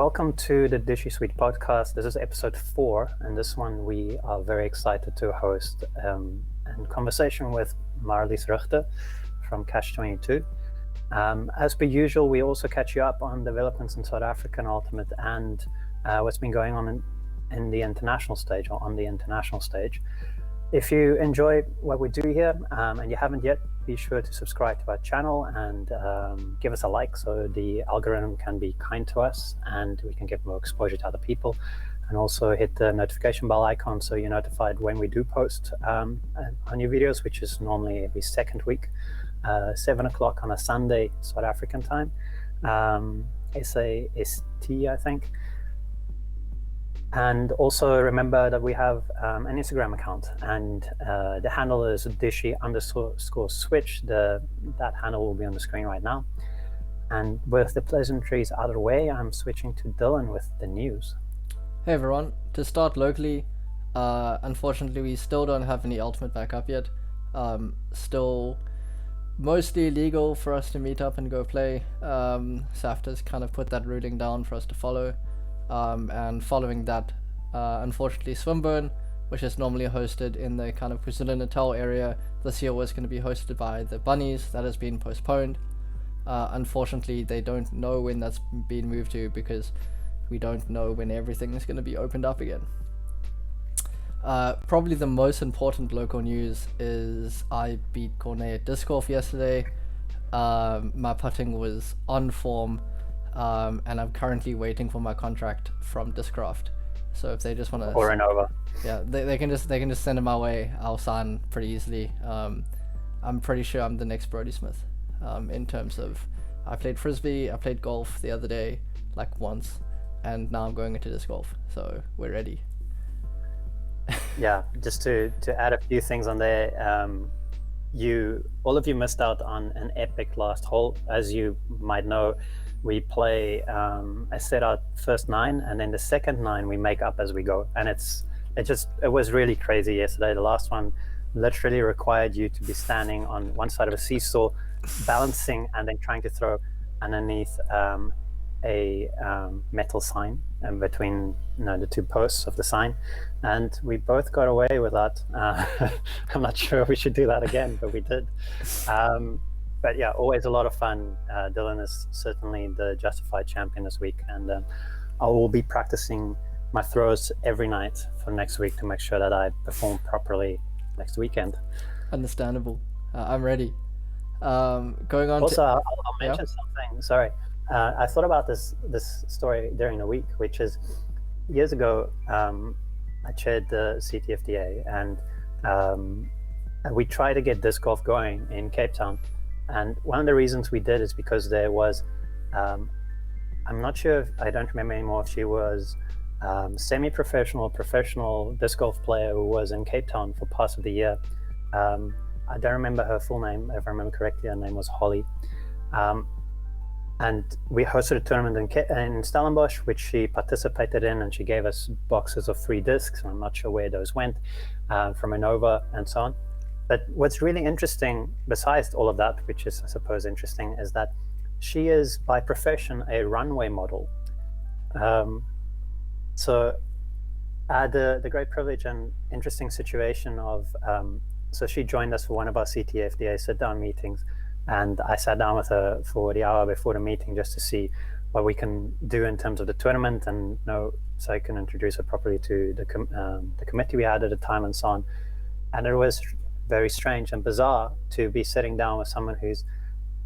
welcome to the Dishy Switch Podcast. This is episode 4, and this one we are very excited to host a conversation with Marlise Richter from Catch-22. As per usual, we also catch you up on developments in South African Ultimate and what's been going on in the international stage or on the international stage. If you enjoy what we do here and you haven't yet, be sure to subscribe to our channel and give us a like so the algorithm can be kind to us and we can get more exposure to other people. And also hit the notification bell icon so you're notified when we do post our new videos, which is normally every second week, 7 o'clock on a Sunday, South African time, SAFDA, I think. And also remember that we have an Instagram account, and the handle is Dishy_Switch. That handle will be on the screen right now. And with the pleasantries out of the way, I'm switching to Dylan with the news. Hey everyone, to start locally, unfortunately we still don't have any Ultimate back up yet. Still mostly illegal for us to meet up and go play. SAFDA's kind of put that ruling down for us to follow. And following that, unfortunately Swinburne, which is normally hosted in the kind of KwaZulu-Natal area, this year was going to be hosted by the Bunnies. That has been postponed. Unfortunately, they don't know when that's been moved to because we don't know when everything is going to be opened up again. Probably the most important local news is I beat Cornet at disc golf yesterday. My putting was on form. And I'm currently waiting for my contract from Discraft. So if they just want to, or an over, yeah, they can just send it my way. I'll sign pretty easily. I'm pretty sure I'm the next Brodie Smith. In terms of, I played frisbee, I played golf the other day, like once, and now I'm going into disc golf. So we're ready. Yeah, just to add a few things on there. All of you missed out on an epic last hole. As you might know, we play I set out first 9, and then the second 9 we make up as we go, and it was really crazy yesterday. The last one literally required you to be standing on one side of a seesaw, balancing, and then trying to throw underneath a metal sign and between the two posts of the sign, and we both got away with that. I'm not sure if we should do that again, but we did. But yeah, always a lot of fun. Dylan is certainly the justified champion this week, and I will be practicing my throws every night for next week to make sure that I perform properly next weekend. Understandable. I'm ready. Going on. Also, I'll mention something. Sorry, I thought about this story during the week, which is years ago. I chaired the CTFDA, and we tried to get disc golf going in Cape Town. And one of the reasons we did is because there was, I'm not sure, I don't remember anymore if she was semi-professional, professional disc golf player who was in Cape Town for parts of the year. I don't remember her full name. If I remember correctly, her name was Holly. And we hosted a tournament in Stellenbosch, which she participated in, and she gave us boxes of 3 discs. And I'm not sure where those went, from Innova and so on. But what's really interesting, besides all of that, which is, I suppose, interesting, is that she is, by profession, a runway model. So I had the great privilege and interesting situation of, so she joined us for one of our CTFDA sit-down meetings, and I sat down with her for the hour before the meeting just to see what we can do in terms of the tournament, and so I can introduce her properly to the committee we had at the time and so on. And it was very strange and bizarre to be sitting down with someone who's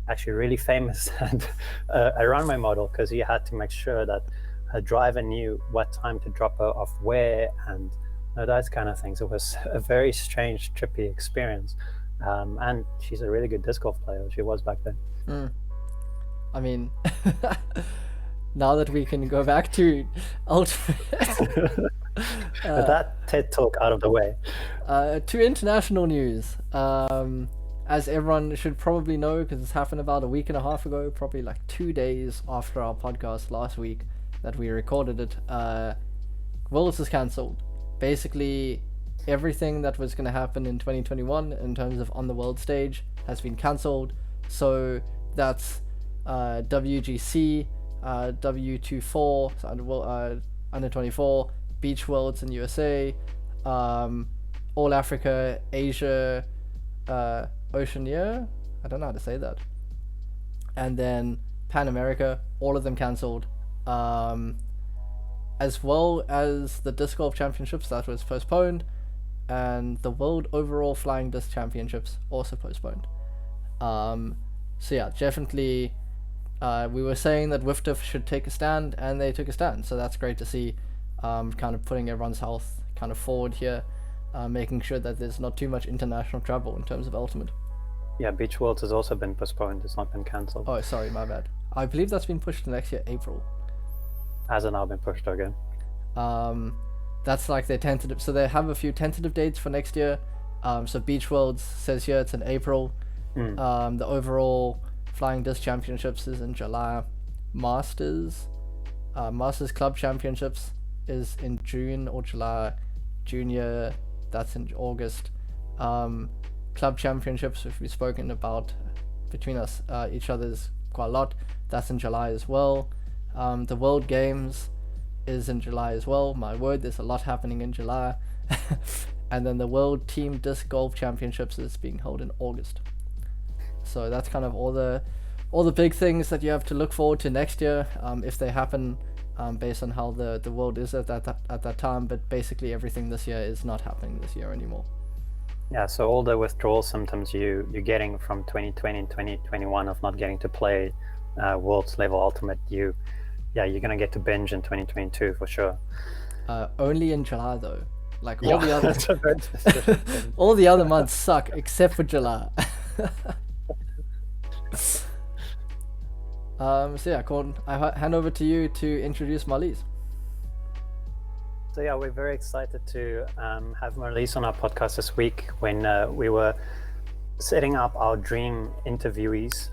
actually really famous and a runway model, because you had to make sure that her driver knew what time to drop her off where and those kind of things. It was a very strange, trippy experience. And she's a really good disc golf player. She was back then. I mean, now that we can go back to Ultimate. With that TED talk out of the way. To international news. As everyone should probably know, because it's happened about a week and a half ago, probably like 2 days after our podcast last week that we recorded it, Worlds is cancelled. Basically, everything that was going to happen in 2021 in terms of on the world stage has been cancelled. So that's WGC, W24, so under 24, Beach Worlds in USA, All Africa, Asia, Oceania, I don't know how to say that, and then Pan America, all of them cancelled, as well as the Disc Golf Championships that was postponed, and the World Overall Flying Disc Championships also postponed. So yeah, definitely, we were saying that WFDF should take a stand, and they took a stand, so that's great to see, kind of putting everyone's health kind of forward here, making sure that there's not too much international travel in terms of Ultimate. Yeah, Beach Worlds has also been postponed. It's not been cancelled. Oh, sorry, my bad. I believe that's been pushed to next year, April. Has it now been pushed again? That's like their tentative. So they have a few tentative dates for next year. So Beach Worlds says here it's in April. The overall Flying Disc Championships is in July. Masters Club Championships is in June or July. Junior, that's in August. Club Championships, which we've spoken about between us, each other's quite a lot, that's in July as well. The World Games is in July as well. My word, there's a lot happening in July. And then the World Team Disc Golf Championships is being held in August. So that's kind of all the big things that you have to look forward to next year, if they happen, based on how the world is at that time. But basically everything this year is not happening this year anymore. Yeah, so all the withdrawal symptoms you're getting from 2020 and 2021 of not getting to play Worlds level Ultimate, you're going to get to binge in 2022 for sure. Only in July though. Like all the other all the other months suck except for July. So yeah, Gordon, I hand over to you to introduce Marlise. So yeah, we're very excited to have Marlise on our podcast this week. When we were setting up our dream interviewees,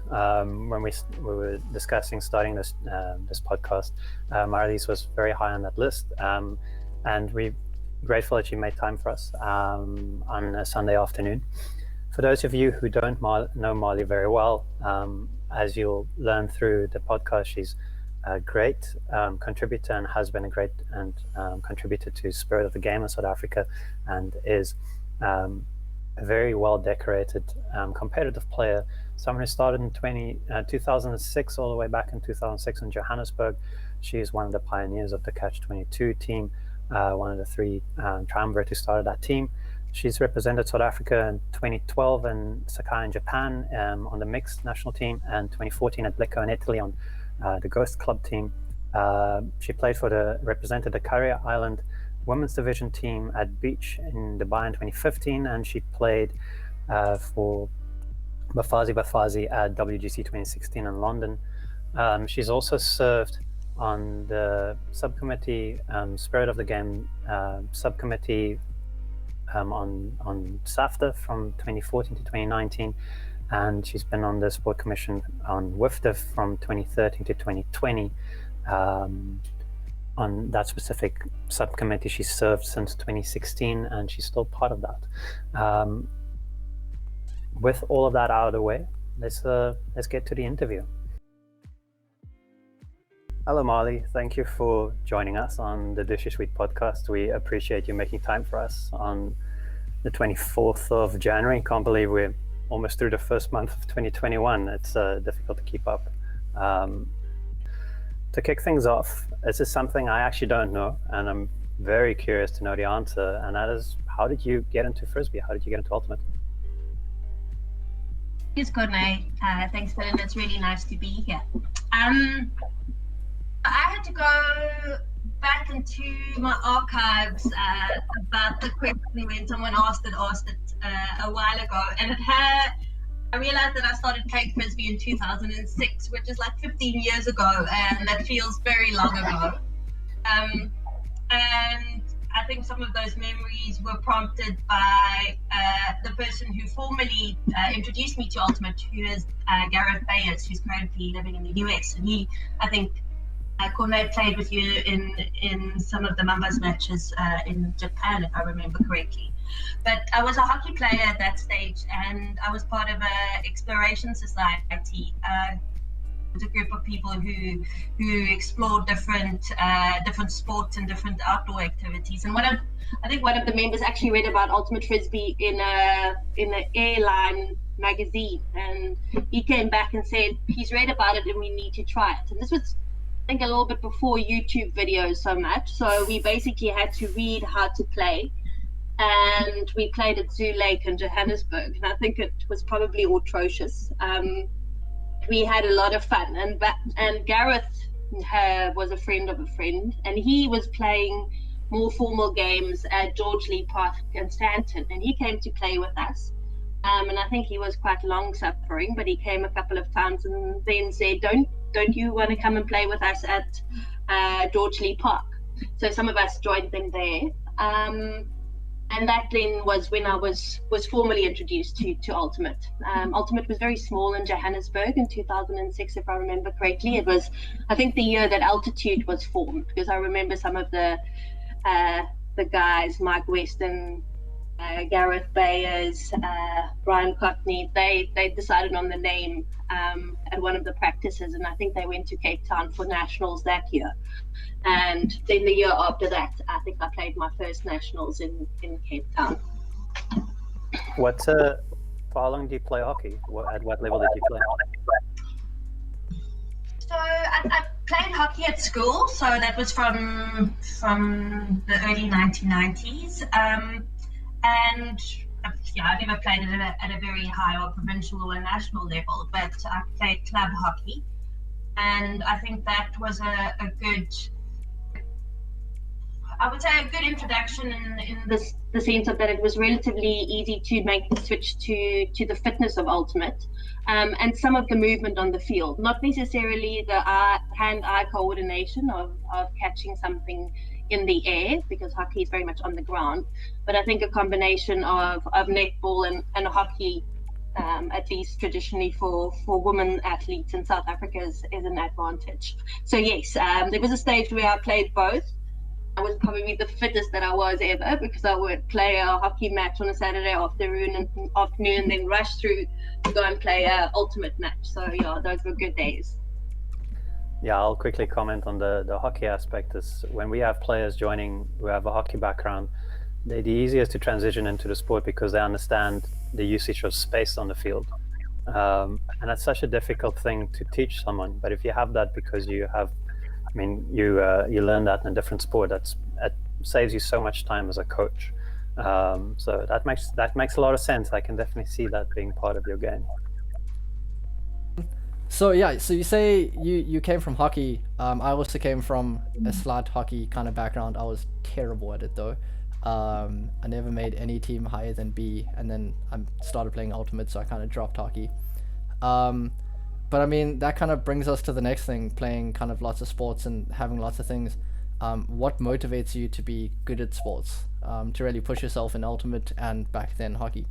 when we were discussing starting this podcast, Marlise was very high on that list, and we're grateful that she made time for us on a Sunday afternoon. For those of you who don't know Marley very well, as you'll learn through the podcast, she's a great contributor and has been a great contributor to Spirit of the Game in South Africa, and is a very well decorated competitive player, someone who started in 2006 all the way back in 2006 in Johannesburg. She is one of the pioneers of the Catch 22 team, one of the three triumvirate who started that team. She's represented South Africa in 2012 in Sakai in Japan on the mixed national team, and 2014 at Blecco in Italy on the Ghost Club team. She represented the Carrier Island women's division team at Beach in Dubai in 2015, and she played for Bafazi at WGC 2016 in London. She's also served on the subcommittee, Spirit of the Game subcommittee on SAFDA from 2014 to 2019, and she's been on the Sport Commission on WFDF from 2013 to 2020. On that specific subcommittee, she served since 2016, and she's still part of that. With all of that out of the way, let's get to the interview. Hello, Marley. Thank you for joining us on the Dishy Switch Podcast. We appreciate you making time for us on the 24th of January. Can't believe we're almost through the first month of 2021. It's difficult to keep up. To kick things off, this is something I actually don't know, and I'm very curious to know the answer, and that is, how did you get into Frisbee? How did you get into Ultimate? It's good night. Thanks, Dylan. It's really nice to be here. I had to go back into my archives about the question when someone asked it a while ago, and I realized that I started playing Frisbee in 2006, which is like 15 years ago, and that feels very long ago. And I think some of those memories were prompted by the person who formally introduced me to Ultimate, who is Gareth Bayers, who's currently living in the US. And he, I think, Cornet played with you in some of the Mambas matches in Japan, if I remember correctly. But I was a hockey player at that stage, and I was part of an exploration society. It's a group of people who explore different sports and different outdoor activities. And I think one of the members actually read about Ultimate Frisbee in an airline magazine, and he came back and said he's read about it and we need to try it. And this was, I think, a little bit before YouTube videos so much. So we basically had to read how to play. And we played at Zoo Lake in Johannesburg, and I think it was probably atrocious. We had a lot of fun, and Gareth was a friend of a friend, and he was playing more formal games at George Lee Park in Stanton, and he came to play with us. And I think he was quite long suffering, but he came a couple of times and then said, "Don't you want to come and play with us at George Lee Park?" So some of us joined them there. And that then was when I was formally introduced to Ultimate. Ultimate was very small in Johannesburg in 2006, if I remember correctly. It was, I think, the year that Altitude was formed, because I remember some of the guys, Mike Weston, Gareth Bayers, Brian Cockney, they decided on the name at one of the practices, and I think they went to Cape Town for nationals that year. And then the year after that, I think I played my first nationals in Cape Town. For how long do you play hockey? At what level did you play? So I played hockey at school, so that was from the early 1990s. And I never played it at a very high or provincial or national level, but I played club hockey. And I think that was a good introduction in the sense of that it was relatively easy to make the switch to the fitness of Ultimate, and some of the movement on the field, not necessarily the hand-eye coordination of catching something in the air, because hockey is very much on the ground, but I think a combination of netball and hockey, at least traditionally for women athletes in South Africa, is an advantage. So yes, there was a stage where I played both. I was probably the fittest that I was ever, because I would play a hockey match on a Saturday afternoon and then rush through to go and play an Ultimate match. So yeah, those were good days. Yeah, I'll quickly comment on the hockey aspect. Is when we have players joining who have a hockey background, they're the easiest to transition into the sport because they understand the usage of space on the field. And that's such a difficult thing to teach someone. But if you have that because you learn that in a different sport, it saves you so much time as a coach. So that makes a lot of sense. I can definitely see that being part of your game. So yeah, so you say you came from hockey. I also came from a slight hockey kind of background. I was terrible at it though. I never made any team higher than B, and then I started playing Ultimate, so I kind of dropped hockey. But I mean, that kind of brings us to the next thing, playing kind of lots of sports and having lots of things. What motivates you to be good at sports, to really push yourself in Ultimate and back then hockey?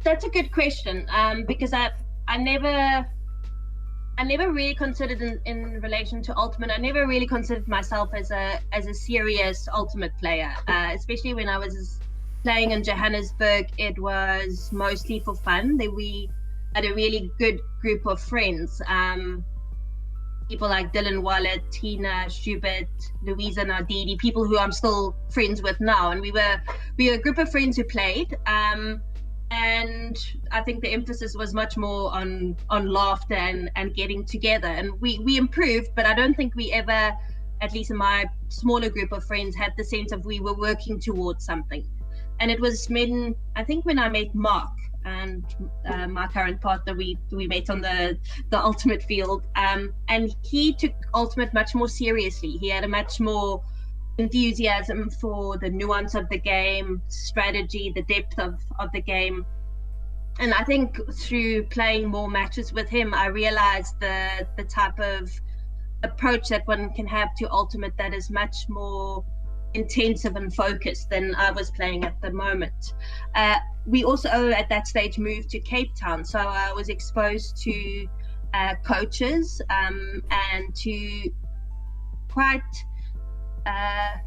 That's a good question, because I never really considered in relation to Ultimate. I never really considered myself as a serious Ultimate player, especially when I was playing in Johannesburg. It was mostly for fun. We had a really good group of friends. People like Dylan Wallet, Tina Schubert, Louisa Nardini, people who I'm still friends with now. And we were a group of friends who played. And I think the emphasis was much more on laughter and getting together. And we improved, but I don't think we ever, at least in my smaller group of friends, had the sense of we were working towards something. And it was when I met Mark and my current partner, we met on the Ultimate field, and he took Ultimate much more seriously. He had a much more enthusiasm for the nuance of the game, strategy, the depth of the game. And I think through playing more matches with him, I realized the type of approach that one can have to Ultimate that is much more intensive and focused than I was playing at the moment. We also at that stage moved to Cape Town, so I was exposed to coaches and to quite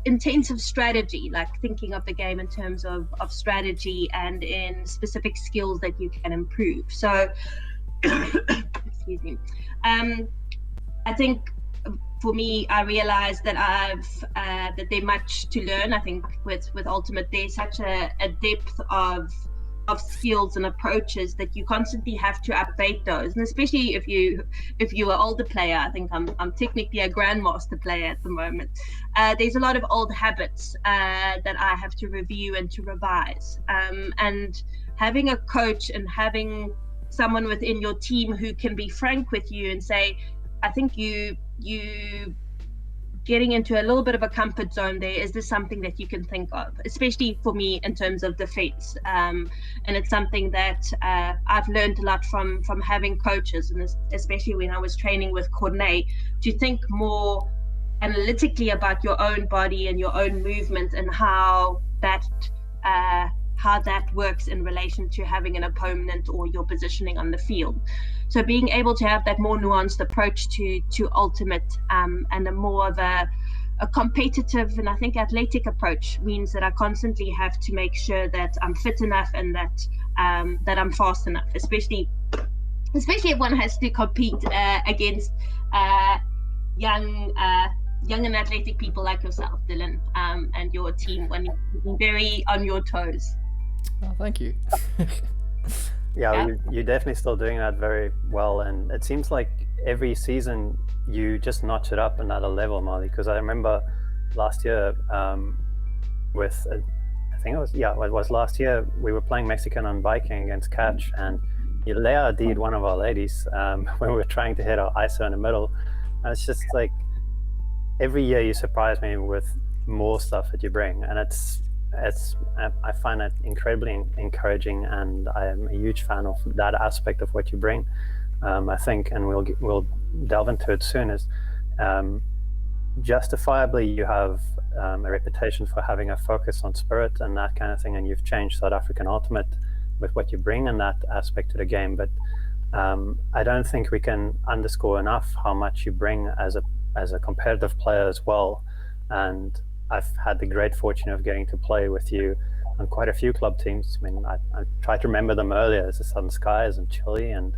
intensive strategy, like thinking of the game in terms of strategy and in specific skills that you can improve. So, excuse me. I think for me, I realized that that there's much to learn. I think with Ultimate, there's such a depth of skills and approaches that you constantly have to update those, and especially if you're an older player. I think I'm technically a grandmaster player at the moment. There's a lot of old habits that I have to review and to revise, and having a coach and having someone within your team who can be frank with you and say, I think you getting into a little bit of a comfort zone there. Is this something that you can think of, especially for me in terms of defense? And it's something that I've learned a lot from having coaches, and especially when I was training with Cornet, to think more analytically about your own body and your own movement and how that works in relation to having an opponent or your positioning on the field. So being able to have that more nuanced approach to Ultimate, and a more of a competitive and I think athletic approach, means that I constantly have to make sure that I'm fit enough and that I'm fast enough, especially if one has to compete against young and athletic people like yourself, Dylan, and your team, when you're very on your toes. Oh, thank you. Yeah, you're definitely still doing that very well, and it seems like every season you just notch it up another level, Marley. Because I remember last year, I think it was last year, we were playing Mexican on Viking against Catch, and Leia did one of our ladies when we were trying to hit our ISO in the middle, and it's just like every year you surprise me with more stuff that you bring, and I find it incredibly encouraging, and I am a huge fan of that aspect of what you bring. I think, and we'll delve into it soon, is justifiably you have a reputation for having a focus on spirit and that kind of thing, and you've changed South African Ultimate with what you bring in that aspect to the game. But I don't think we can underscore enough how much you bring as a competitive player as well. And I've had the great fortune of getting to play with you on quite a few club teams. I mean, I tried to remember them earlier. As the Southern Skies and Chile and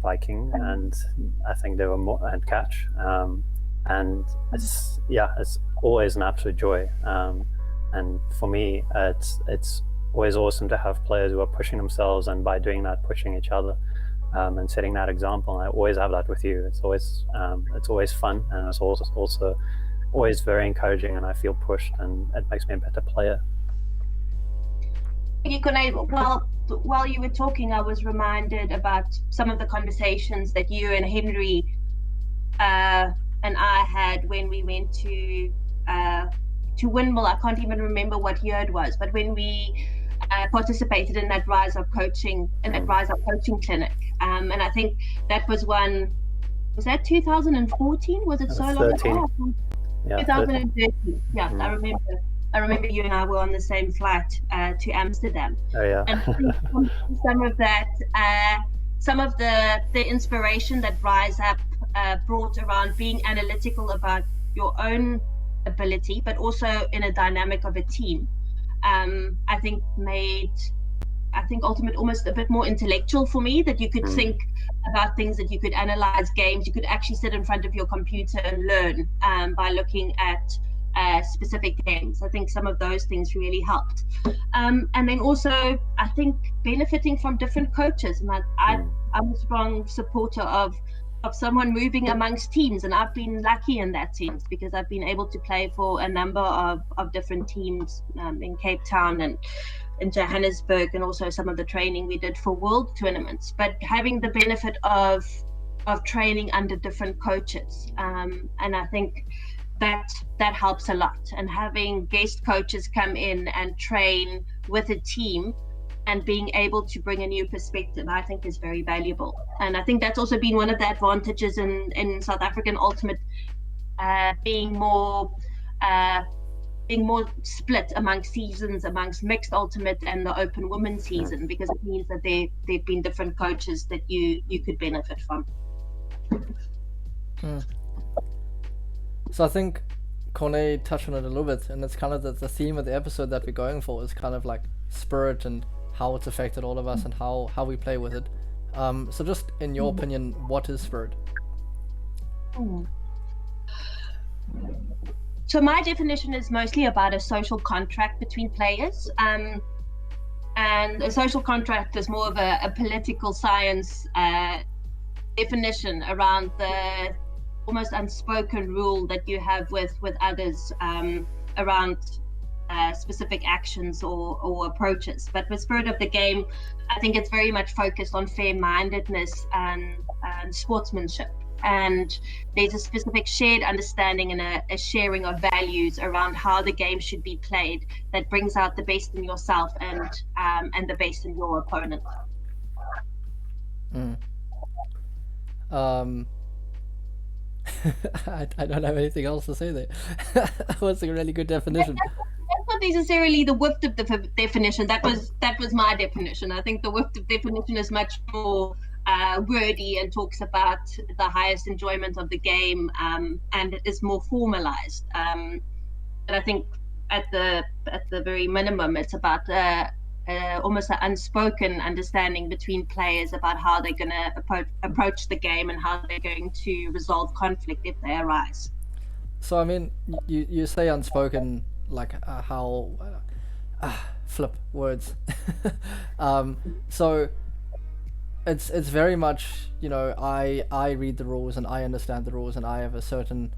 Viking, and I think there were more, and Catch. And it's always an absolute joy. And for me, it's always awesome to have players who are pushing themselves, and by doing that, pushing each other, and setting that example. And I always have that with you. It's always fun, and it's also always very encouraging, and I feel pushed, and it makes me a better player. While you were talking, I was reminded about some of the conversations that you and Henry and I had when we went to Windmill. I can't even remember what year it was, but when we participated in that Rise Up coaching clinic, and I think that was one. Was that 2014? Was it so long ago? Yeah, 2013. Yeah, I remember you and I were on the same flight to Amsterdam. Oh yeah. And some of the inspiration that Rise Up brought around being analytical about your own ability, but also in a dynamic of a team, I think made Ultimate almost a bit more intellectual for me, that you could think about things, that you could analyze games, you could actually sit in front of your computer and learn by looking at specific games. I think some of those things really helped. And then also, I think benefiting from different coaches, and I'm a strong supporter of someone moving amongst teams, and I've been lucky in that sense, because I've been able to play for a number of different teams in Cape Town and in Johannesburg, and also some of the training we did for world tournaments. But having the benefit of training under different coaches, and I think that helps a lot. And having guest coaches come in and train with a team and being able to bring a new perspective, I think is very valuable. And I think that's also been one of the advantages in South African Ultimate, being more split amongst seasons, amongst mixed Ultimate and the open women's season, because it means that there've been different coaches that you could benefit from. So I think Corne touched on it a little bit, and it's kind of the theme of the episode that we're going for is kind of like spirit and how it's affected all of us and how we play with it. So just in your opinion, what is spirit? So my definition is mostly about a social contract between players. And a social contract is more of a political science definition around the almost unspoken rule that you have with others around specific actions or approaches. But with Spirit of the Game, I think it's very much focused on fair-mindedness and sportsmanship. And there's a specific shared understanding and a sharing of values around how the game should be played that brings out the best in yourself and the best in your opponent. I don't have anything else to say there. That was a really good definition. That's not necessarily the WFDF definition. That was my definition. I think the WFDF definition is much more wordy and talks about the highest enjoyment of the game, and it is more formalized. But I think at the very minimum, it's about almost an unspoken understanding between players about how they're going to approach the game and how they're going to resolve conflict if they arise. So I mean, you say unspoken, like how flip words. So it's very much, you know, I read the rules and I understand the rules and I have a certain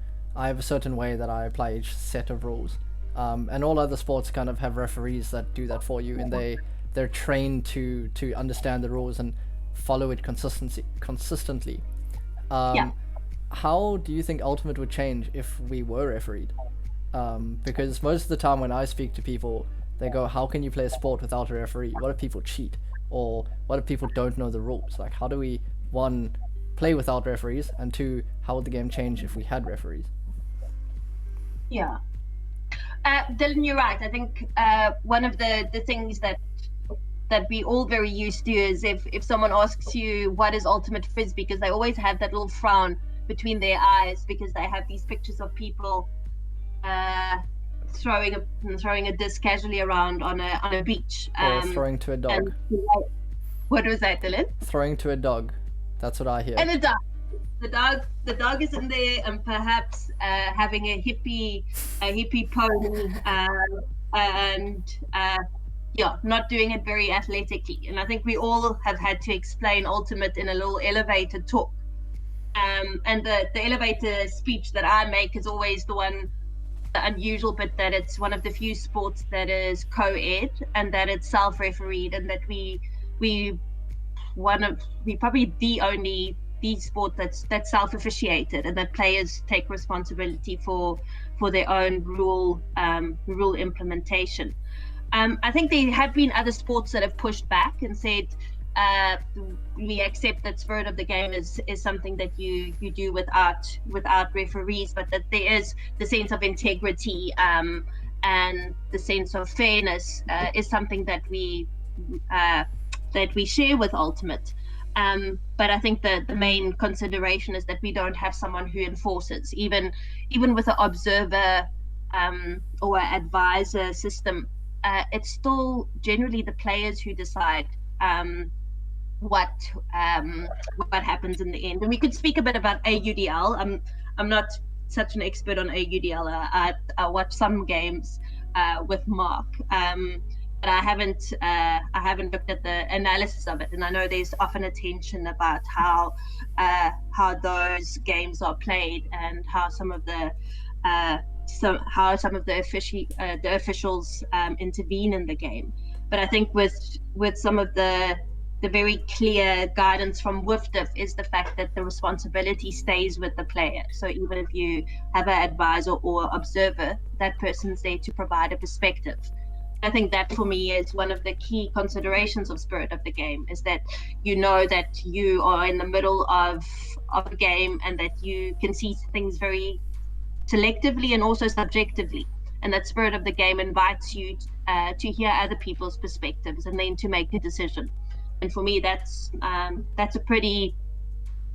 way that I apply each set of rules. And all other sports kind of have referees that do that for you, and they're trained to understand the rules and follow it consistently. How do you think Ultimate would change if we were refereed? Because most of the time when I speak to people, they go, how can you play a sport without a referee? What if people cheat? Or what if people don't know the rules? Like, how do we, one, play without referees, and two, how would the game change if we had referees? Yeah. Dylan, you're right. I think one of the things that we all very used to is if someone asks you what is Ultimate Frisbee, because they always have that little frown between their eyes because they have these pictures of people throwing a disc casually around on a beach. Or throwing to a dog. What was that, Dylan? Throwing to a dog. That's what I hear. And a dog. The dog is in there, and perhaps having a hippie pony, and not doing it very athletically. And I think we all have had to explain Ultimate in a little elevator talk. And the elevator speech that I make is always the unusual bit that it's one of the few sports that is co-ed and that it's self-refereed, and that we probably the sport that's self-officiated, and that players take responsibility for their own rule implementation. I think there have been other sports that have pushed back and said we accept that Spirit of the Game is something that you do without referees, but that there is the sense of integrity and the sense of fairness is something that we share with Ultimate. But I think the main consideration is that we don't have someone who enforces, even with an observer or an advisor system. It's still generally the players who decide what happens in the end. And we could speak a bit about AUDL. I'm not such an expert on AUDL. I watch some games with Mark. But I haven't looked at the analysis of it, and I know there's often attention about how those games are played and how some of the officials intervene in the game. But I think with some of the very clear guidance from WFDF is the fact that the responsibility stays with the player. So even if you have an advisor or observer, that person's there to provide a perspective. I think that for me is one of the key considerations of Spirit of the Game, is that you know that you are in the middle of a game and that you can see things very selectively and also subjectively, and that Spirit of the Game invites you to hear other people's perspectives and then to make a decision. And for me,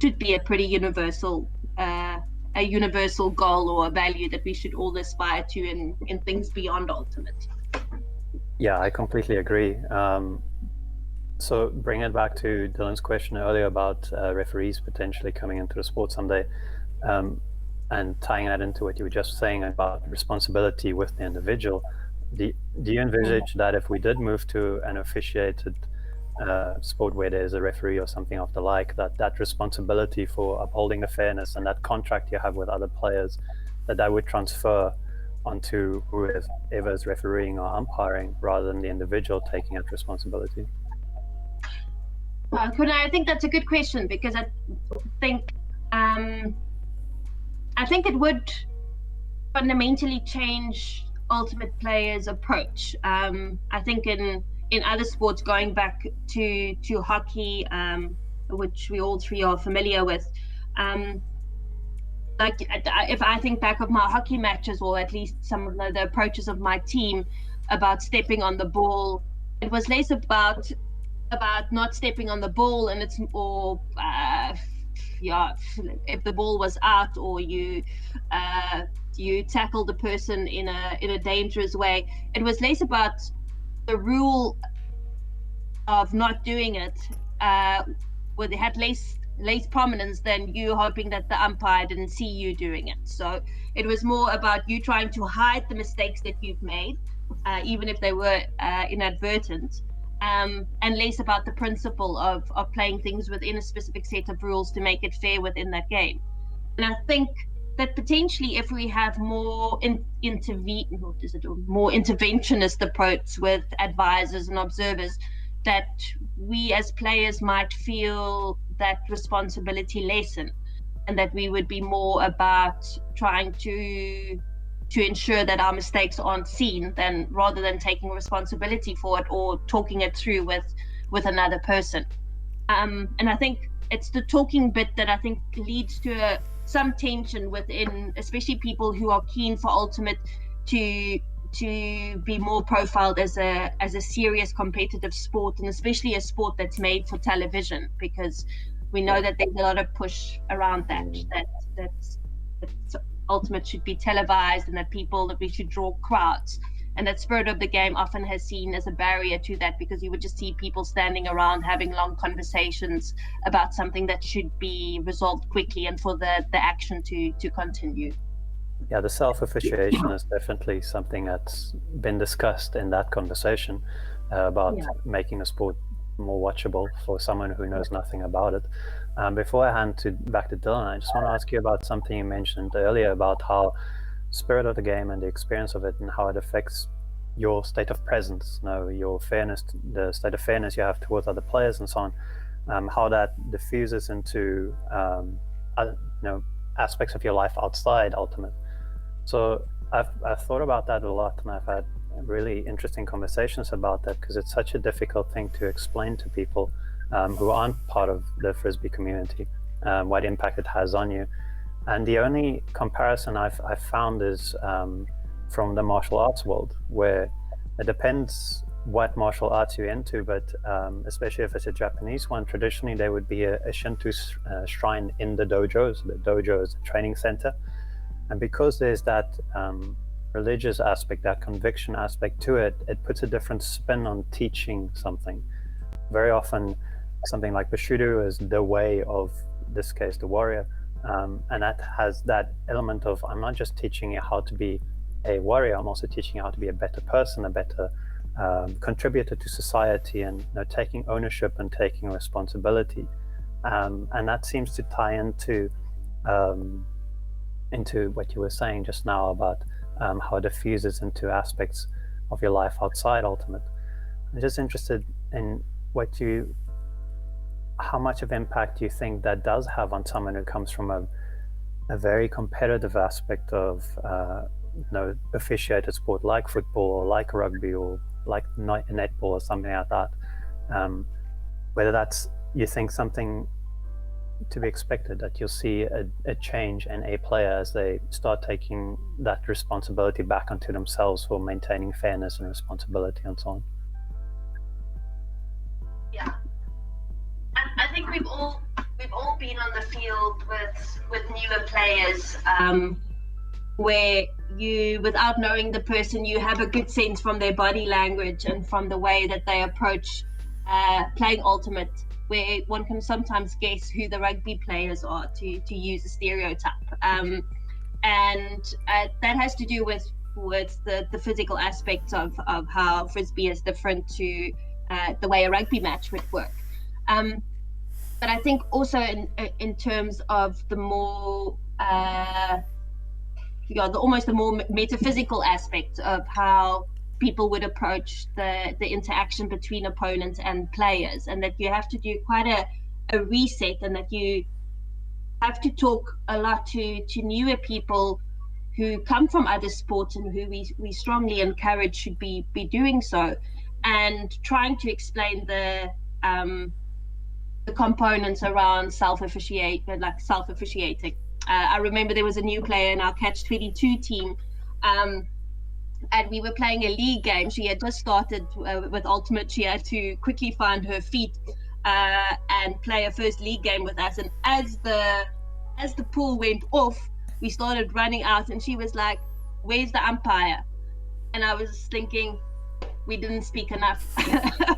should be a pretty universal a universal goal or a value that we should all aspire to in things beyond Ultimate. Yeah, I completely agree. So bring it back to Dylan's question earlier about referees potentially coming into the sport someday, and tying that into what you were just saying about responsibility with the individual. Do you envisage that if we did move to an officiated sport where there's a referee or something of the like, that responsibility for upholding the fairness and that contract you have with other players, that would transfer onto whoever is refereeing or umpiring rather than the individual taking that responsibility? Kunal, I think that's a good question, because I think it would fundamentally change Ultimate players' approach. I think in other sports, going back to hockey, which we all three are familiar with, like if I think back of my hockey matches, or at least some of the approaches of my team about stepping on the ball, it was less about not stepping on the ball, and it's more if the ball was out, or you tackled the person in a dangerous way, it was less about the rule of not doing it, where they had less prominence than you hoping that the umpire didn't see you doing it. So it was more about you trying to hide the mistakes that you've made, even if they were inadvertent, and less about the principle of playing things within a specific set of rules to make it fair within that game. And I think that potentially, if we have more more interventionist approach with advisors and observers, that we as players might feel that responsibility lessen, and that we would be more about trying to ensure that our mistakes aren't seen, rather than taking responsibility for it or talking it through with another person. And I think it's the talking bit that I think leads to some tension within, especially people who are keen for Ultimate to be more profiled as a serious competitive sport, and especially a sport that's made for television, because we know that there's a lot of push around that Ultimate should be televised, and that we should draw crowds. And that Spirit of the Game often has seen as a barrier to that, because you would just see people standing around having long conversations about something that should be resolved quickly and for the action to continue. Yeah, the self-officiation is definitely something that's been discussed in that conversation about making the sport more watchable for someone who knows nothing about it. Before I hand back to Dylan, I just want to ask you about something you mentioned earlier about how Spirit of the Game and the experience of it, and how it affects your state of presence, your fairness, the state of fairness you have towards other players and so on, how that diffuses into aspects of your life outside Ultimate. So I've thought about that a lot, and I've had really interesting conversations about that, because it's such a difficult thing to explain to people who aren't part of the Frisbee community, what impact it has on you. And the only comparison I've found is from the martial arts world, where it depends what martial arts you're into, but especially if it's a Japanese one, traditionally there would be a Shinto shrine in the dojos. The dojo is a training center. And because there's that religious aspect, that conviction aspect to it, it puts a different spin on teaching something. Very often, something like Bushido is the way of, this case, the warrior. And that has that element of, I'm not just teaching you how to be a warrior, I'm also teaching you how to be a better person, a better contributor to society, and taking ownership and taking responsibility. And that seems to tie into what you were saying just now about how it diffuses into aspects of your life outside Ultimate. I'm just interested in how much of impact do you think that does have on someone who comes from a very competitive aspect of officiated sport like football or like rugby or like netball or something like that, whether that's, you think, something to be expected, that you'll see a change in a player as they start taking that responsibility back onto themselves for maintaining fairness and responsibility and so on? Yeah, I think we've all all been on the field with newer players, where you, without knowing the person, you have a good sense from their body language and from the way that they approach playing Ultimate, where one can sometimes guess who the rugby players are, to use a stereotype. And that has to do with the physical aspects of how Frisbee is different to the way a rugby match would work. But I think also in terms of the more almost the more metaphysical aspect of how people would approach the interaction between opponents and players, and that you have to do quite a reset, and that you have to talk a lot to newer people who come from other sports and who we strongly encourage should be doing so, and trying to explain the components around self-officiating. I remember there was a new player in our Catch-22 team, and we were playing a league game. She had just started with Ultimate. She had to quickly find her feet and play her first league game with us. And as the pool went off, we started running out, and she was like, "Where's the umpire?" And I was thinking, we didn't speak enough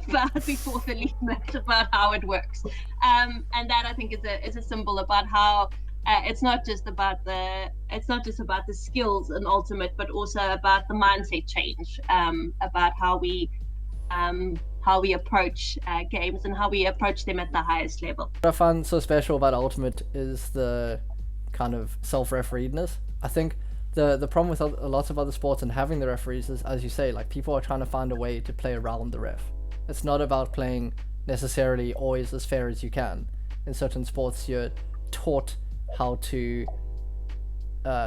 about before the league match about how it works. And that, I think, is a symbol about how it's not just about the skills in Ultimate, but also about the mindset change, about how we approach games and how we approach them at the highest level. What I find so special about Ultimate is the kind of self-refereedness. I think the problem with lots of other sports and having the referees is, as you say, like, people are trying to find a way to play around the ref. It's not about playing necessarily always as fair as you can. In certain sports, you're taught how to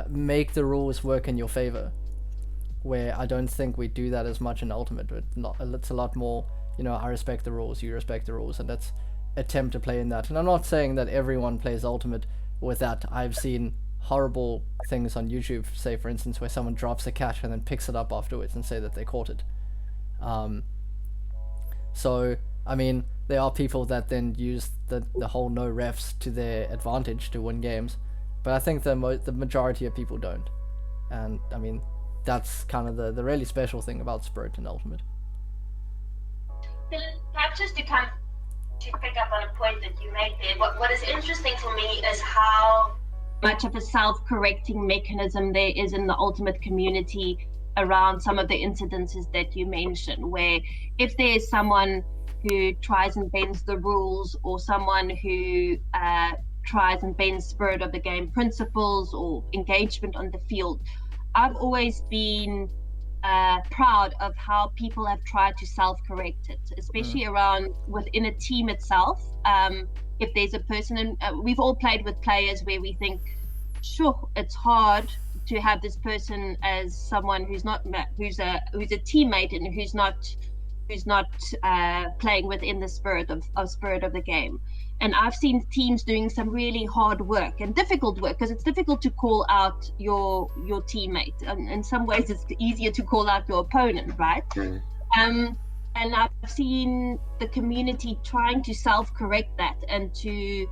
make the rules work in your favor, where I don't think we do that as much in Ultimate. It's a lot more, I respect the rules, you respect the rules, and let's attempt to play in that. And I'm not saying that everyone plays Ultimate with that. I've seen horrible things on YouTube, say for instance, where someone drops a catch and then picks it up afterwards and say that they caught it. So, I mean, there are people that then use the whole no refs to their advantage to win games, but I think the majority of people don't. And, I mean, that's kind of the really special thing about Spirit and Ultimate. Perhaps just to pick up on a point that you made there, what is interesting for me is how much of a self-correcting mechanism there is in the Ultimate community around some of the incidences that you mentioned, where if there's someone who tries and bends the rules, or someone who tries and bends spirit of the game principles or engagement on the field, I've always been proud of how people have tried to self-correct it, especially around within a team itself. If there's a person, and we've all played with players where we think, sure, it's hard to have this person as someone who's a teammate and who's not playing within the spirit of the game. And I've seen teams doing some really hard work and difficult work, because it's difficult to call out your teammate. And in some ways, it's easier to call out your opponent, right? And I've seen the community trying to self-correct that and to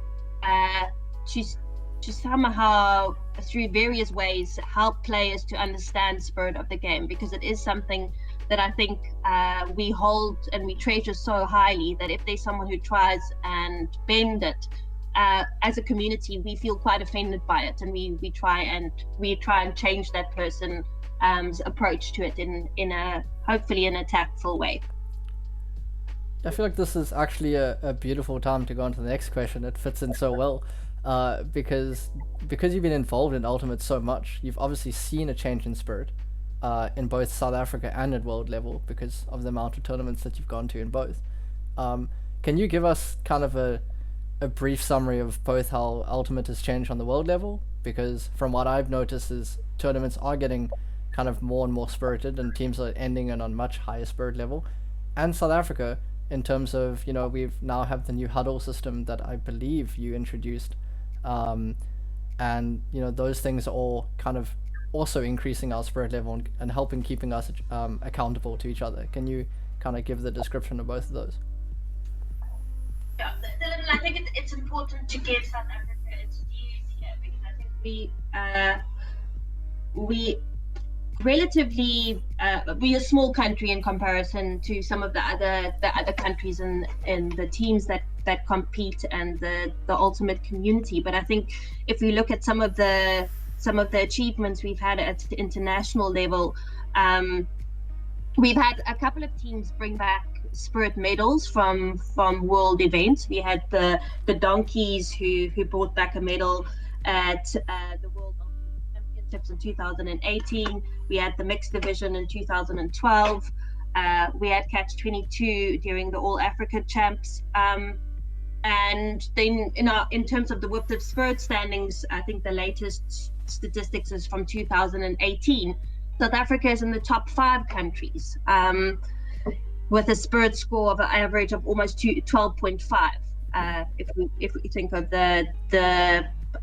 somehow, through various ways, help players to understand spirit of the game, because it is something that I think we hold and we treasure so highly, that if there's someone who tries and bend it, as a community, we feel quite offended by it, and we try and change that person's approach to it in a hopefully in a tactful way. I feel like this is actually a beautiful time to go on to the next question. It fits in so well, because you've been involved in Ultimate so much, you've obviously seen a change in spirit in both South Africa and at world level, because of the amount of tournaments that you've gone to in both. Can you give us kind of a brief summary of both how Ultimate has changed on the world level? Because from what I've noticed is tournaments are getting kind of more and more spirited, and teams are ending on much higher spirit level. And South Africa, in terms of, we've now have the new huddle system that I believe you introduced, and those things are all kind of also increasing our spirit level and helping keeping us accountable to each other. Can you kind of give the description of both of those? Yeah, Dylan, I think it's important to give South Africa its dues here, because I think we relatively we're a small country in comparison to some of the other countries in the teams that compete and the ultimate community. But I think if we look at some of the achievements we've had at the international level, we've had a couple of teams bring back Spirit medals from world events. We had the Donkeys who brought back a medal at the World Championships in 2018. We had the mixed division in 2012. We had Catch 22 during the All Africa Champs. And then in terms of the WFDF Spirit standings, I think the latest statistics is from 2018. South Africa is in the top 5 countries, with a Spirit score of an average of almost 12.5. If we think of the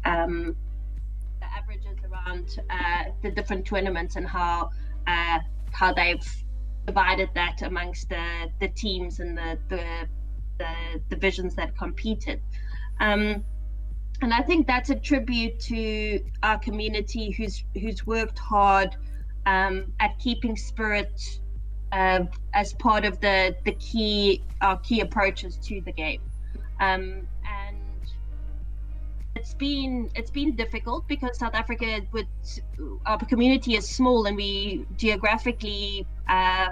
averages around the different tournaments and how they've divided that amongst the teams and the divisions that competed. And I think that's a tribute to our community who's worked hard at keeping Spirit as part of our key approaches to the game. And it's been difficult because South Africa, our community is small and we geographically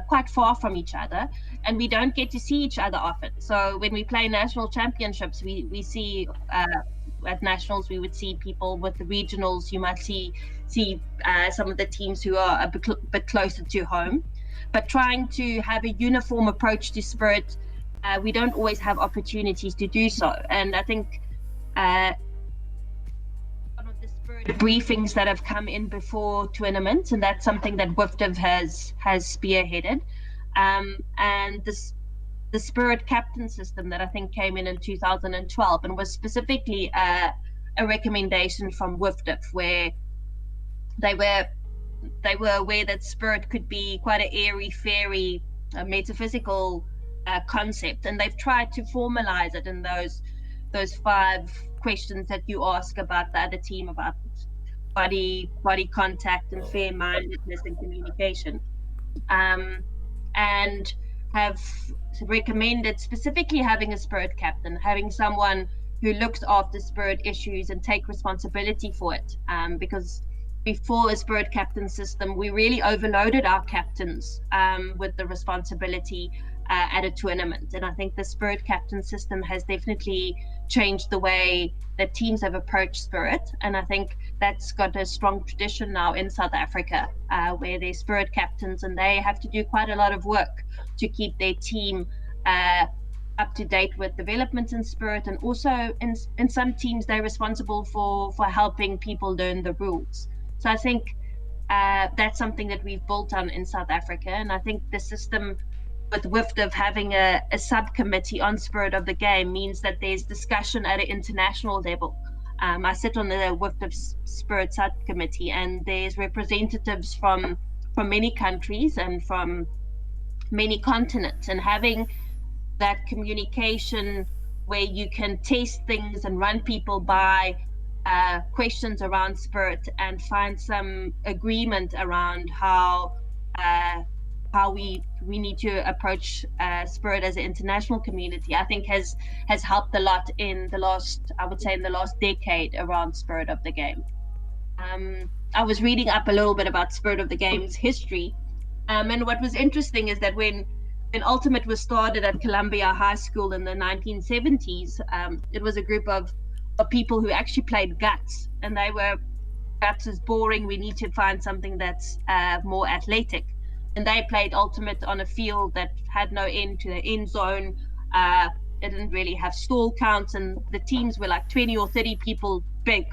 quite far from each other, and we don't get to see each other often. So when we play national championships, we see at nationals we would see people. With the regionals, you might see some of the teams who are a bit closer to home. But trying to have a uniform approach to Spirit, we don't always have opportunities to do so. And I think one of the Spirit briefings that have come in before tournaments, and that's something that WFDF has spearheaded, and the Spirit captain system that I think came in 2012 and was specifically a recommendation from WFDF, where they were aware that Spirit could be quite an airy-fairy, metaphysical concept, and they've tried to formalize it in those 5 questions that you ask about the other team, about body contact and fair-mindedness and communication, and have recommended specifically having a Spirit captain, having someone who looks after Spirit issues and take responsibility for it, because before a Spirit captain system, we really overloaded our captains with the responsibility at a tournament. And I think the Spirit captain system has definitely changed the way that teams have approached Spirit. And I think that's got a strong tradition now in South Africa, where there's Spirit captains and they have to do quite a lot of work to keep their team up to date with developments in Spirit. And also in some teams, they're responsible for helping people learn the rules. So I think that's something that we've built on in South Africa. And I think the system with WFDF having a subcommittee on Spirit of the game means that there's discussion at an international level. I sit on the WFDF Spirit subcommittee, and there's representatives from many countries and from many continents, and having that communication where you can test things and run people by questions around Spirit and find some agreement around how we need to approach Spirit as an international community, I think has helped a lot in the last decade around Spirit of the game. I was reading up a little bit about Spirit of the Game's history, and what was interesting is that when Ultimate was started at Columbia High School in the 1970s, it was a group of people who actually played guts, and they were, guts is boring, we need to find something that's more athletic. And they played Ultimate on a field that had no end to the end zone. It didn't really have stall counts, and the teams were like 20 or 30 people big.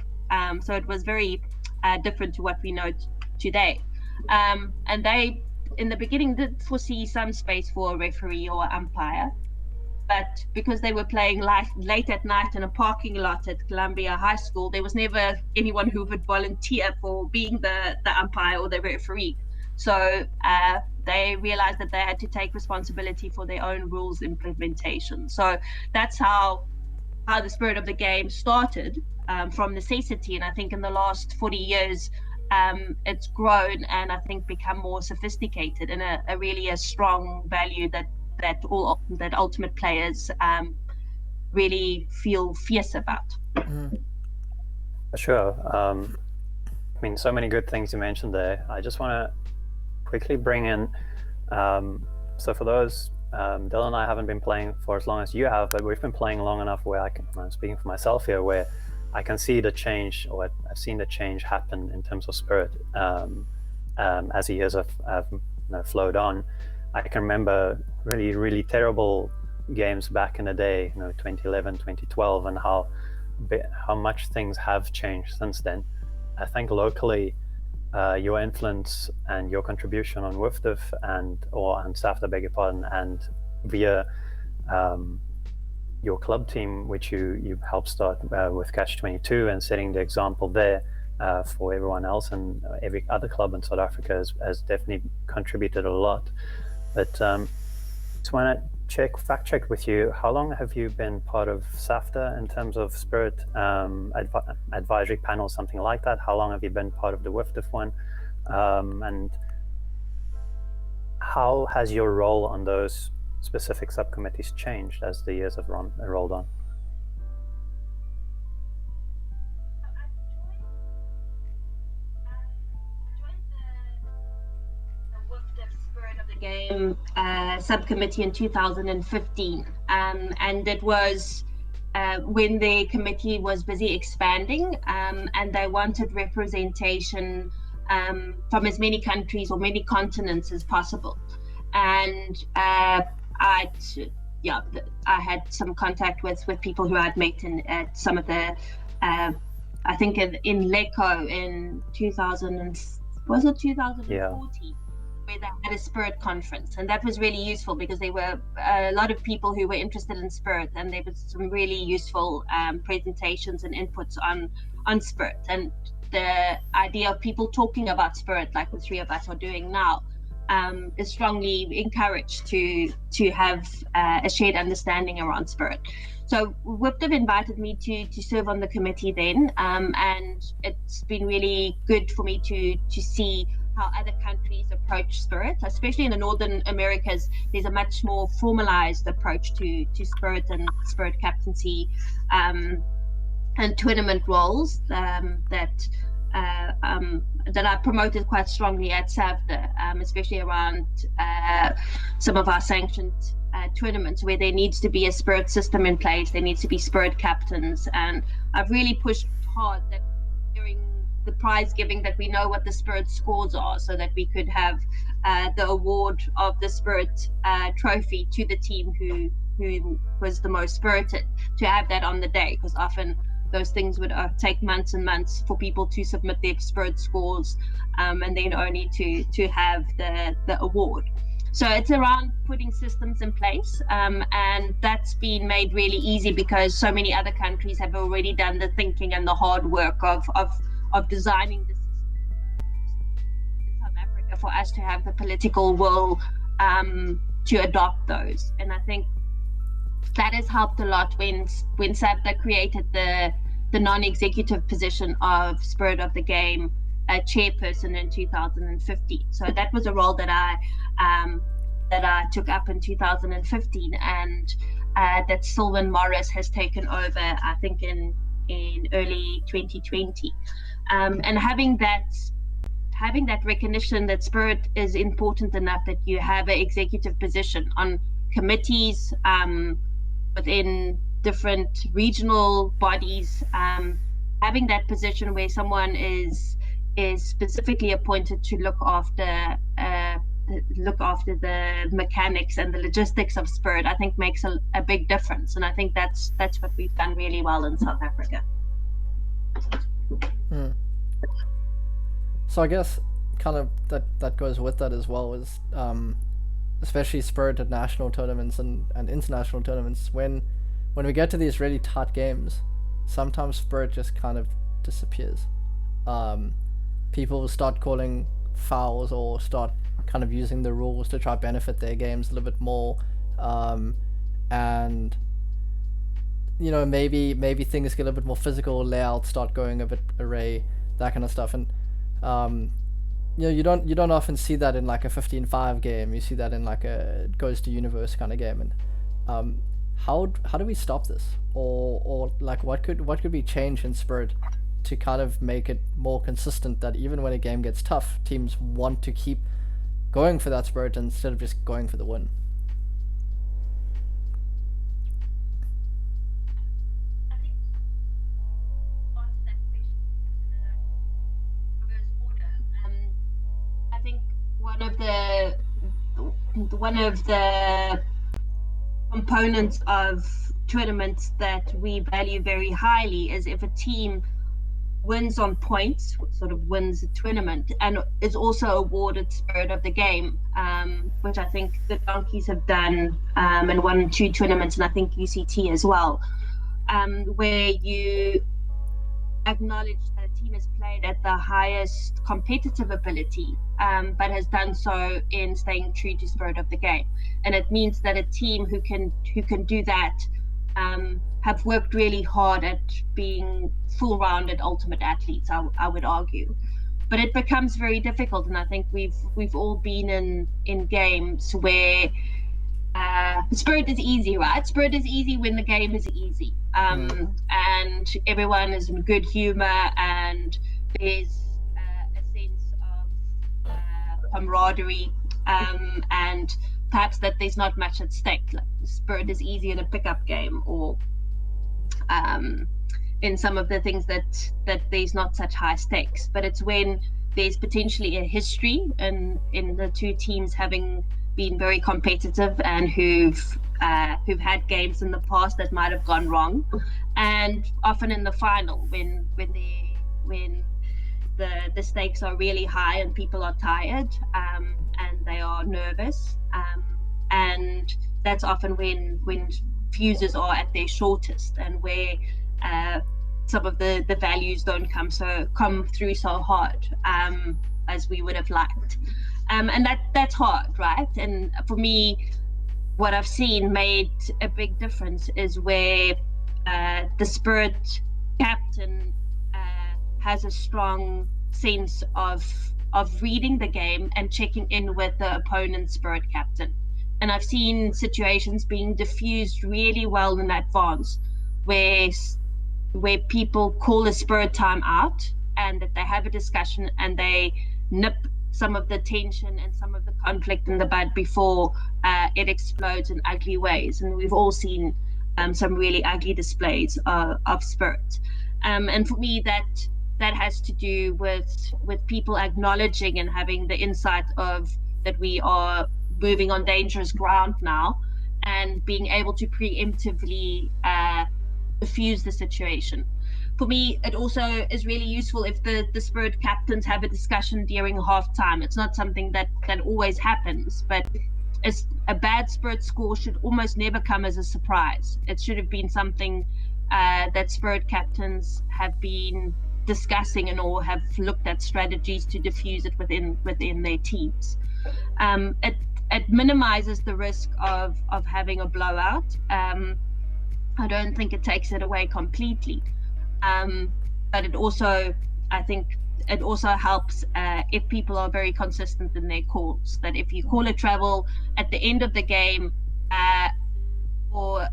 So it was very different to what we know today. And they, in the beginning, did foresee some space for a referee or umpire. But because they were playing late at night in a parking lot at Columbia High School, there was never anyone who would volunteer for being the umpire or the referee. So They realized that they had to take responsibility for their own rules implementation. So that's how the spirit of the game started, from necessity. And I think in the last 40 years, it's grown and I think become more sophisticated and a really a strong value that ultimate players really feel fierce about. For sure. I mean, so many good things you mentioned there. I just want to quickly bring in, so for those, Dylan and I haven't been playing for as long as you have, but we've been playing long enough where I'm speaking for myself here, where I can see the change, or I've seen the change happen in terms of spirit as the years have flowed on. I can remember really, really terrible games back in the day, 2011, 2012, and how much things have changed since then. I think locally, your influence and your contribution on WFDF and SAFDA, beg your pardon, and via your club team, which you helped start with Catch-22 and setting the example there for everyone else, and every other club in South Africa has definitely contributed a lot. But just want to fact check with you, how long have you been part of SAFDA in terms of spirit advisory panel, something like that? How long have you been part of the WFDF one? And how has your role on those specific subcommittees changed as the years have rolled on? Game subcommittee in 2015, and it was when the committee was busy expanding, and they wanted representation from as many countries or many continents as possible. And I had some contact with people who I'd met at some of the I think in Leco in 2014. Yeah. Where they had a spirit conference, and that was really useful because there were a lot of people who were interested in spirit, and there was some really useful presentations and inputs on spirit, and the idea of people talking about spirit like the three of us are doing now is strongly encouraged to have a shared understanding around spirit. So WFDF invited me to serve on the committee then, and it's been really good for me to see how other countries approach spirit, especially in the Northern Americas. There's a much more formalized approach to spirit and spirit captaincy and tournament roles that I promoted quite strongly at SAFDA, especially around some of our sanctioned tournaments where there needs to be a spirit system in place. There needs to be spirit captains, and I've really pushed hard that during the prize giving that we know what the spirit scores are, so that we could have the award of the spirit trophy to the team who was the most spirited, to have that on the day, because often those things would take months and months for people to submit their spirit scores, and then only to have the award. So it's around putting systems in place, and that's been made really easy because so many other countries have already done the thinking and the hard work of designing the system in South Africa for us to have the political will to adopt those. And I think that has helped a lot when SAFDA created the non-executive position of Spirit of the Game chairperson in 2015. So that was a role that I took up in 2015, and that Sylvan Morris has taken over, I think, in early 2020. And having that recognition that spirit is important enough that you have an executive position on committees within different regional bodies, having that position where someone is specifically appointed to look after the mechanics and the logistics of spirit, I think makes a big difference. And I think that's what we've done really well in South Africa. So I guess kind of that goes with that as well, is especially spirit at national tournaments and international tournaments, when we get to these really tight games, sometimes spirit just kind of disappears. People start calling fouls or start kind of using the rules to try benefit their games a little bit more, and maybe things get a little bit more physical, layouts start going a bit array, that kind of stuff. And you don't often see that in like a 15-5 game. You see that in like a goes to universe kind of game. And how do we stop this, or like what could be changed in Spirit to kind of make it more consistent, that even when a game gets tough, teams want to keep going for that Spirit instead of just going for the win? One of the components of tournaments that we value very highly is if a team wins on points, sort of wins the tournament, and is also awarded Spirit of the Game, which I think the Donkeys have done in 1 and 2 tournaments, and I think UCT as well, where you acknowledge that a team has played at the highest competitive ability, but has done so in staying true to Spirit of the Game. And it means that a team who can do that have worked really hard at being full-rounded ultimate athletes, I would argue. But it becomes very difficult, and I think we've all been in games where Spirit is easy, right? Spirit is easy when the game is easy, and everyone is in good humor, and there's a sense of camaraderie, and perhaps that there's not much at stake. Like Spirit is easy in a pickup game, or in some of the things that there's not such high stakes. But it's when there's potentially a history in the two teams having been very competitive, and who've had games in the past that might have gone wrong, and often in the final when the stakes are really high and people are tired, and they are nervous, and that's often when fuses are at their shortest, and where some of the values don't come through so hard as we would have liked. And that's hard, right? And for me, what I've seen made a big difference is where the Spirit captain has a strong sense of reading the game and checking in with the opponent's Spirit captain. And I've seen situations being diffused really well in advance, where people call a Spirit timeout, and that they have a discussion and they nip some of the tension and some of the conflict in the bud before it explodes in ugly ways. And we've all seen some really ugly displays of Spirit. And for me, that has to do with people acknowledging and having the insight of that we are moving on dangerous ground now, and being able to preemptively diffuse the situation. For me, it also is really useful if the Spirit captains have a discussion during halftime. It's not something that always happens, but a bad Spirit score should almost never come as a surprise. It should have been something that Spirit captains have been discussing and or have looked at strategies to diffuse it within their teams. It minimizes the risk of having a blowout. I don't think it takes it away completely. But it also, I think it also helps if people are very consistent in their calls, that if you call a travel at the end of the game or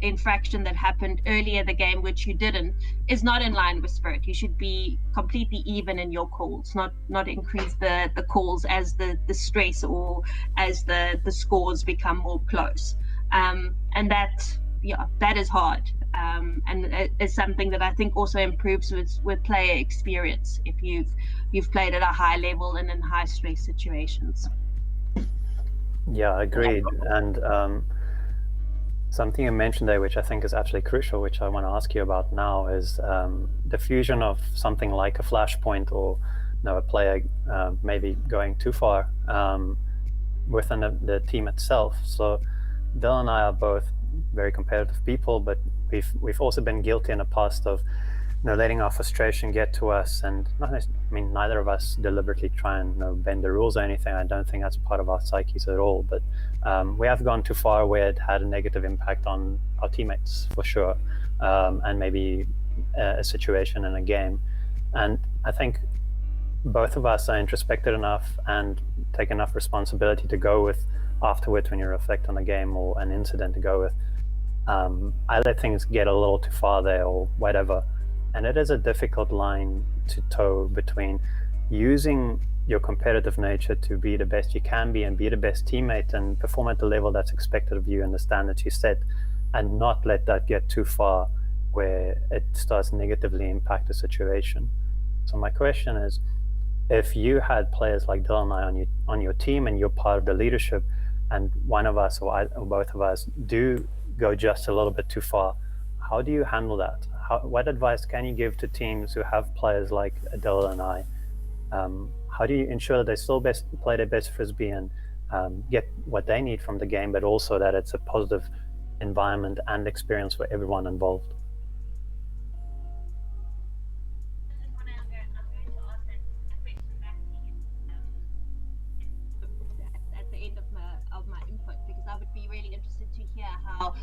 infraction that happened earlier the game which you didn't, is not in line with Spirit. You should be completely even in your calls, not increase the calls as the stress or as the scores become more close. And that is hard, and it's something that I think also improves with player experience if you've played at a high level and in high stress situations. Yeah, agreed. And something you mentioned there, which I think is absolutely crucial, which I want to ask you about now, is the fusion of something like a flashpoint, or a player maybe going too far within the team itself. So Dylan and I are both very competitive people, but we've also been guilty in the past of letting our frustration get to us, and I mean, neither of us deliberately try and bend the rules or anything. I don't think that's part of our psyches at all. But we have gone too far where it had a negative impact on our teammates, for sure, and maybe a situation in a game. And I think both of us are introspective enough and take enough responsibility to go with afterwards, when you reflect on a game or an incident, to go with I let things get a little too far there or whatever. And it is a difficult line to toe between using your competitive nature to be the best you can be and be the best teammate and perform at the level that's expected of you and the standards you set, and not let that get too far where it starts negatively impact the situation. So my question is, if you had players like Dylan and I on your team, and you're part of the leadership, and one of us or both of us do go just a little bit too far, how do you handle that? What advice can you give to teams who have players like Dylan and I? How do you ensure that they still play their best frisbee and get what they need from the game, but also that it's a positive environment and experience for everyone involved? How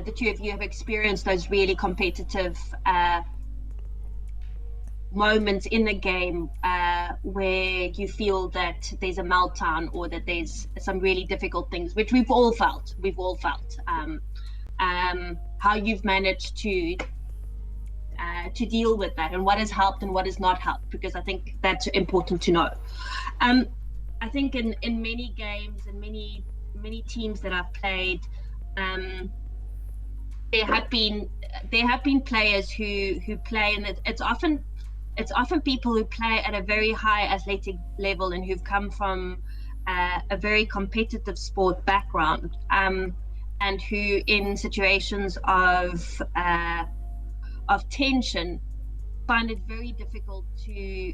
the two of you have experienced those really competitive moments in the game where you feel that there's a meltdown or that there's some really difficult things, which we've all felt. How you've managed to deal with that, and what has helped and what has not helped, because I think that's important to know. I think in many games and many teams that I've played, there have been players who play, and it's often people who play at a very high athletic level and who've come from a very competitive sport background, and who in situations of tension find it very difficult to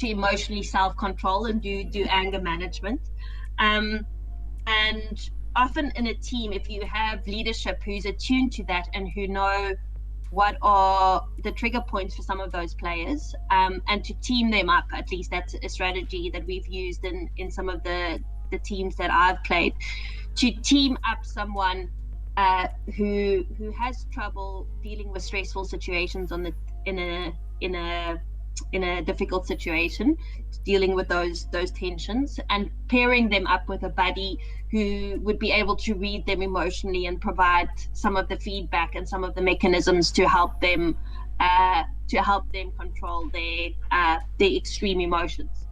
emotionally self-control and do anger management, and often in a team, if you have leadership who's attuned to that and who know what are the trigger points for some of those players, and to team them up, at least that's a strategy that we've used in some of the teams that I've played, to team up someone who has trouble dealing with stressful situations in a difficult situation, dealing with those tensions, and pairing them up with a buddy who would be able to read them emotionally and provide some of the feedback and some of the mechanisms to help them control their extreme emotions.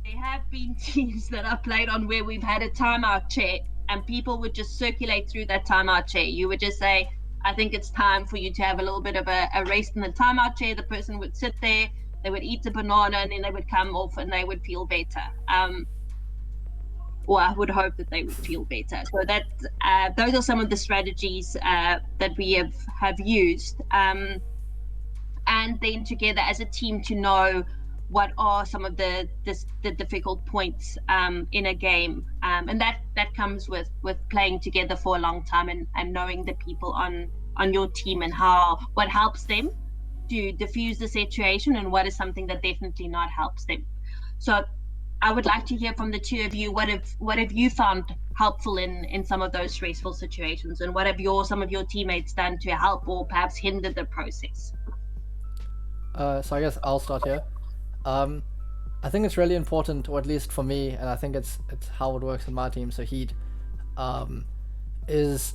There have been teams that I've played on where we've had a timeout chair, and people would just circulate through that timeout chair. You would just say, I think it's time for you to have a little bit of a rest in the timeout chair. The person would sit there, they would eat a banana, and then they would come off and they would feel better. Or I would hope that they would feel better. So that those are some of the strategies that we have used. And then together as a team to know what are some of the difficult points in a game. And that comes with playing together for a long time and knowing the people on your team and what helps them to diffuse the situation and what is something that definitely not helps them. So I would like to hear from the two of you, what have you found helpful in some of those stressful situations, and what have some of your teammates done to help or perhaps hinder the process? So I guess I'll start here. I think it's really important, or at least for me, and I think it's how it works in my team, so Heat, is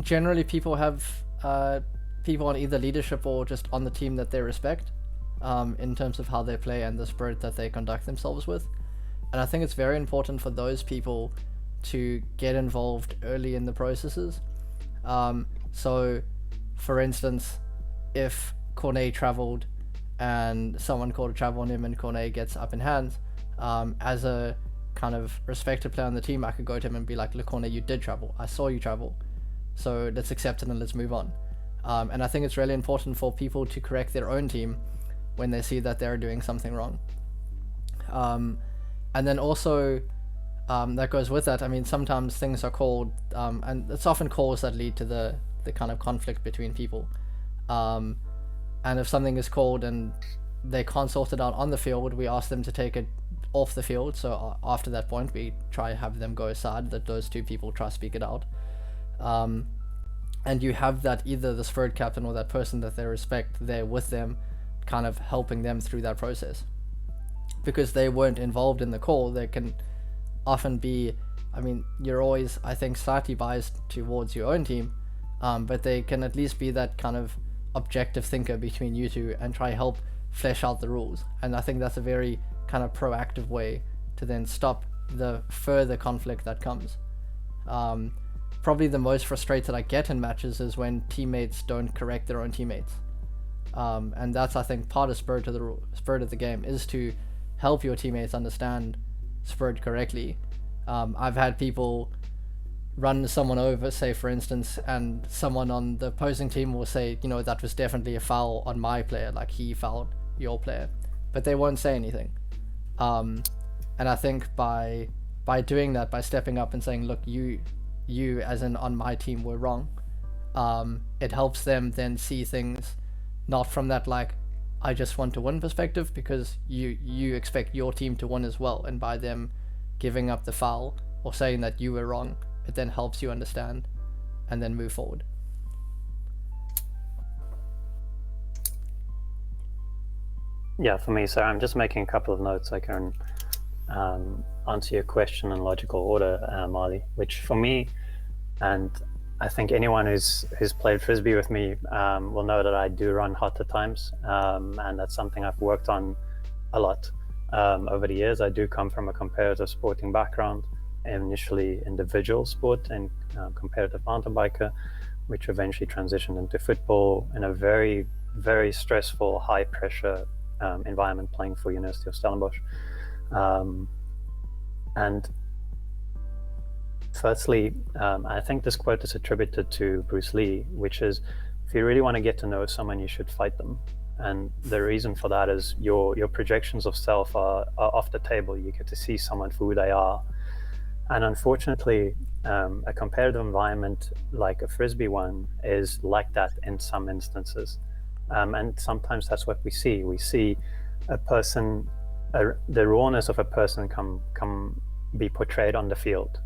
generally people have people on either leadership or just on the team that they respect, in terms of how they play and the spirit that they conduct themselves with. And I think it's very important for those people to get involved early in the processes. So for instance, if Cornet traveled and someone called a travel on him and Cornet gets up in hands, as a kind of respected player on the team, I could go to him and be like, look, Cornet, you did travel. I saw you travel. So let's accept it and let's move on. And I think it's really important for people to correct their own team when they see that they're doing something wrong. And then also, that goes with that, I mean, sometimes things are called, and it's often calls that lead to the kind of conflict between people. And if something is called and they can't sort it out on the field, we ask them to take it off the field. So after that point, we try have them go aside, that those two people try to speak it out. And you have that either the spirit captain or that person that they respect there with them, kind of helping them through that process. Because they weren't involved in the call, they can often be, I mean, you're always, I think, slightly biased towards your own team, but they can at least be that kind of objective thinker between you two and try help flesh out the rules. And I think that's a very kind of proactive way to then stop the further conflict that comes. Probably the most frustrated I get in matches is when teammates don't correct their own teammates. And that's, I think, part of spirit of the game, is to help your teammates understand spirit correctly. I've had people run someone over, say for instance, and someone on the opposing team will say, you know, that was definitely a foul on my player, like he fouled your player, but they won't say anything. And I think by doing that, by stepping up and saying, look, you as in on my team were wrong, it helps them then see things not from that like I just want to win perspective, because you expect your team to win as well, and by them giving up the foul or saying that you were wrong, it then helps you understand and then move forward. Yeah, for me, so I'm just making a couple of notes. I can answer your question in logical order, Marley, which for me, and I think anyone who's played Frisbee with me will know that I do run hot at times, and that's something I've worked on a lot over the years. I do come from a competitive sporting background, initially individual sport and competitive mountain biker, which eventually transitioned into football in a very, very stressful, high pressure environment, playing for University of Stellenbosch. And firstly, I think this quote is attributed to Bruce Lee, which is, if you really want to get to know someone, you should fight them. And the reason for that is your projections of self are off the table. You get to see someone for who they are. And unfortunately, a competitive environment like a Frisbee one is like that in some instances. And sometimes that's what we see. We see a person, the rawness of a person come be portrayed on the field.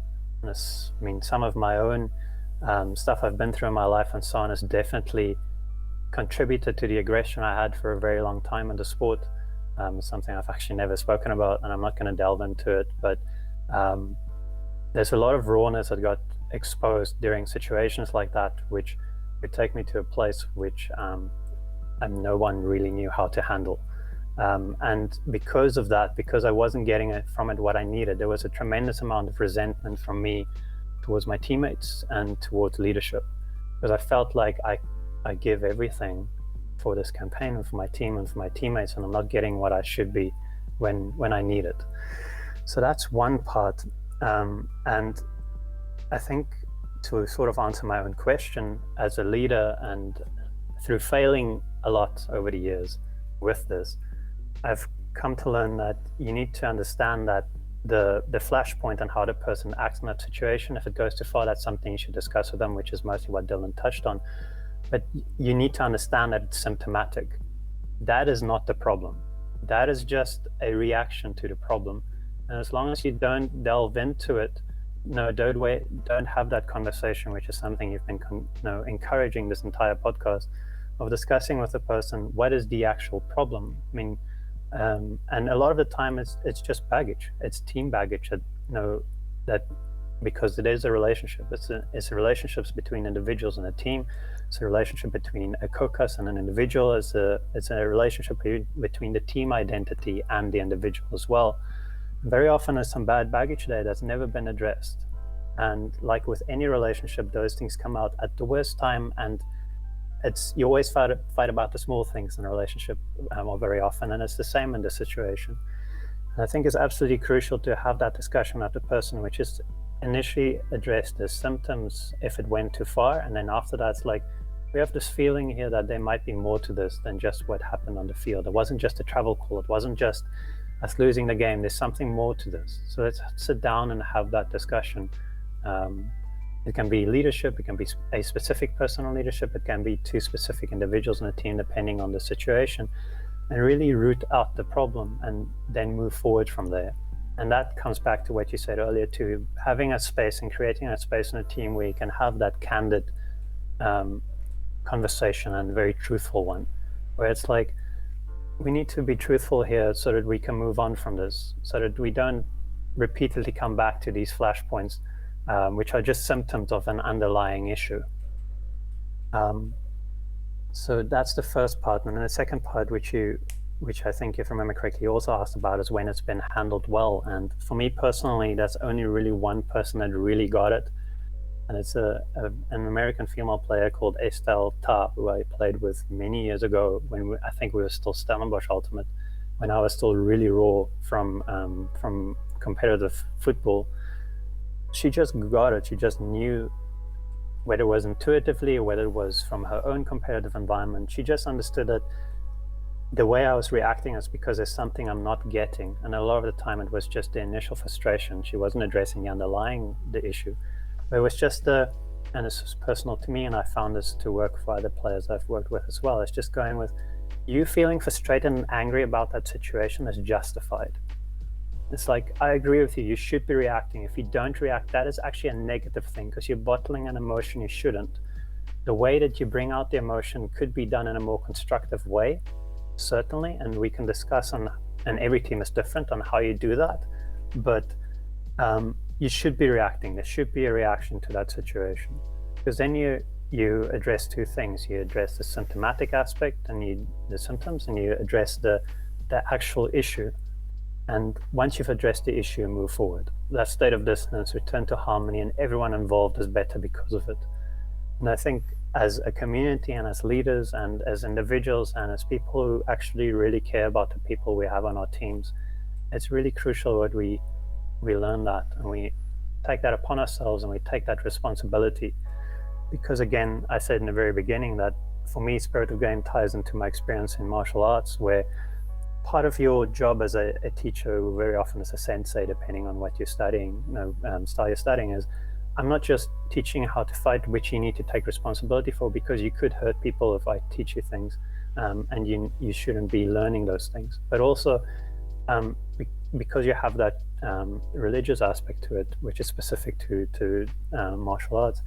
I mean, some of my own stuff I've been through in my life and so on has definitely contributed to the aggression I had for a very long time in the sport. It's something I've actually never spoken about, and I'm not going to delve into it, but there's a lot of rawness that got exposed during situations like that, which would take me to a place which no one really knew how to handle. And because of that, because I wasn't getting it from it what I needed, there was a tremendous amount of resentment from me towards my teammates and towards leadership, because I felt like I give everything for this campaign and for my team and for my teammates, and I'm not getting what I should be when I need it. So that's one part. And I think, to sort of answer my own question, as a leader and through failing a lot over the years with this, I've come to learn that you need to understand that the flashpoint and how the person acts in that situation, if it goes too far, that's something you should discuss with them, which is mostly what Dylan touched on. But you need to understand that it's symptomatic. That is not the problem. That is just a reaction to the problem. And as long as you don't delve into it, don't have that conversation, which is something you've been encouraging this entire podcast, of discussing with the person, what is the actual problem? I mean, and a lot of the time it's just baggage. It's team baggage that because it is a relationship. It's a relationships between individuals and a team. It's a relationship between a caucus and an individual. It's a relationship between the team identity and the individual as well. Very often there's some bad baggage there that's never been addressed. And like with any relationship, those things come out at the worst time, and you always fight about the small things in a relationship, or very often, and it's the same in this situation. And I think it's absolutely crucial to have that discussion with the person, which is initially address the symptoms if it went too far, and then after that, it's like, we have this feeling here that there might be more to this than just what happened on the field. It wasn't just a travel call. It wasn't just us losing the game. There's something more to this. So let's sit down and have that discussion. It can be leadership, it can be a specific personal leadership, it can be two specific individuals in a team, depending on the situation. and really root out the problem and then move forward from there. And that comes back to what you said earlier, to having a space and creating a space in a team where you can have that candid conversation, and very truthful one, where it's like, we need to be truthful here so that we can move on from this, so that we don't repeatedly come back to these flashpoints, which are just symptoms of an underlying issue. So that's the first part. And then the second part, which I think, if I remember correctly, you also asked about, is when it's been handled well. And for me personally, that's only really one person that really got it. And it's an American female player called Estelle Ta, who I played with many years ago when I think we were still Stellenbosch Ultimate, when I was still really raw from competitive football. She just got it. She just knew, whether it was intuitively or whether it was from her own competitive environment, she just understood that the way I was reacting is because there's something I'm not getting. And a lot of the time it was just the initial frustration. She wasn't addressing the issue. But it was just and this was personal to me, and I found this to work for other players I've worked with as well. It's just going with, you feeling frustrated and angry about that situation is justified. It's like, I agree with you, you should be reacting. If you don't react, that is actually a negative thing, because you're bottling an emotion you shouldn't. The way that you bring out the emotion could be done in a more constructive way, certainly, and we can discuss and every team is different on how you do that, but you should be reacting. There should be a reaction to that situation, because then you address two things. You address the symptomatic aspect and the symptoms, and you address the actual issue. And once you've addressed the issue, move forward. That state of dissonance, return to harmony, and everyone involved is better because of it. And I think as a community and as leaders and as individuals and as people who actually really care about the people we have on our teams, it's really crucial that we learn that, and we take that upon ourselves, and we take that responsibility. Because again, I said in the very beginning that for me, Spirit of Game ties into my experience in martial arts, where part of your job as a teacher, who very often is a sensei, depending on what you're studying, style you're studying, is I'm not just teaching you how to fight, which you need to take responsibility for, because you could hurt people if I teach you things, and you shouldn't be learning those things. But also, because you have that religious aspect to it, which is specific to martial arts,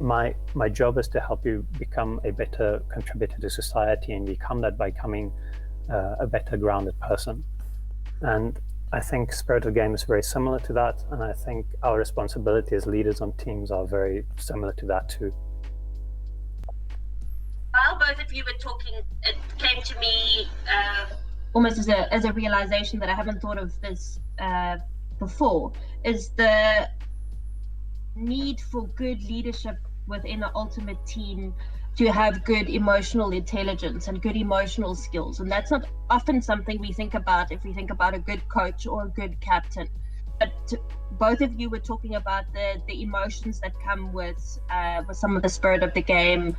my job is to help you become a better contributor to society, and become that by becoming a better grounded person. And I think Spirit of Game is very similar to that, and I think our responsibility as leaders on teams are very similar to that too. While both of you were talking, it came to me almost as a realization that I haven't thought of this before, is the need for good leadership within an ultimate team to have good emotional intelligence and good emotional skills. And that's not often something we think about if we think about a good coach or a good captain. But both of you were talking about the emotions that come with some of the Spirit of the Game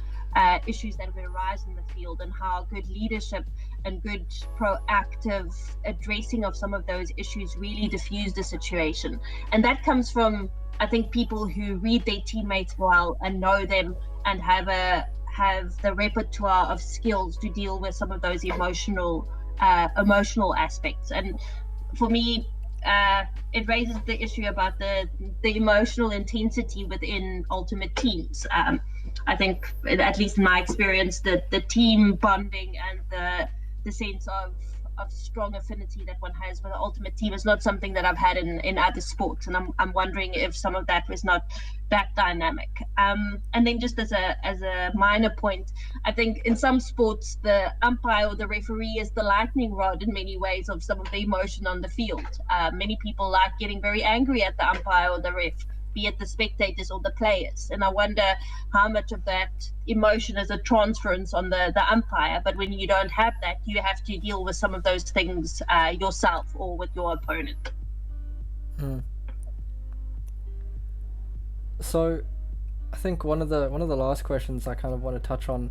issues that would arise in the field, and how good leadership and good proactive addressing of some of those issues really diffuse the situation. And that comes from, I think, people who read their teammates well and know them and have the repertoire of skills to deal with some of those emotional aspects. And for me, it raises the issue about the emotional intensity within ultimate teams. I think, at least in my experience, the team bonding and the sense of strong affinity that one has with the ultimate team is not something that I've had in other sports, and I'm wondering if some of that was not that dynamic. And then just as a minor point, I think in some sports the umpire or the referee is the lightning rod in many ways of some of the emotion on the field. Many people like getting very angry at the umpire or the ref, be it the spectators or the players. And I wonder how much of that emotion is a transference on the umpire. But when you don't have that, you have to deal with some of those things yourself or with your opponent. So I think one of the last questions I kind of want to touch on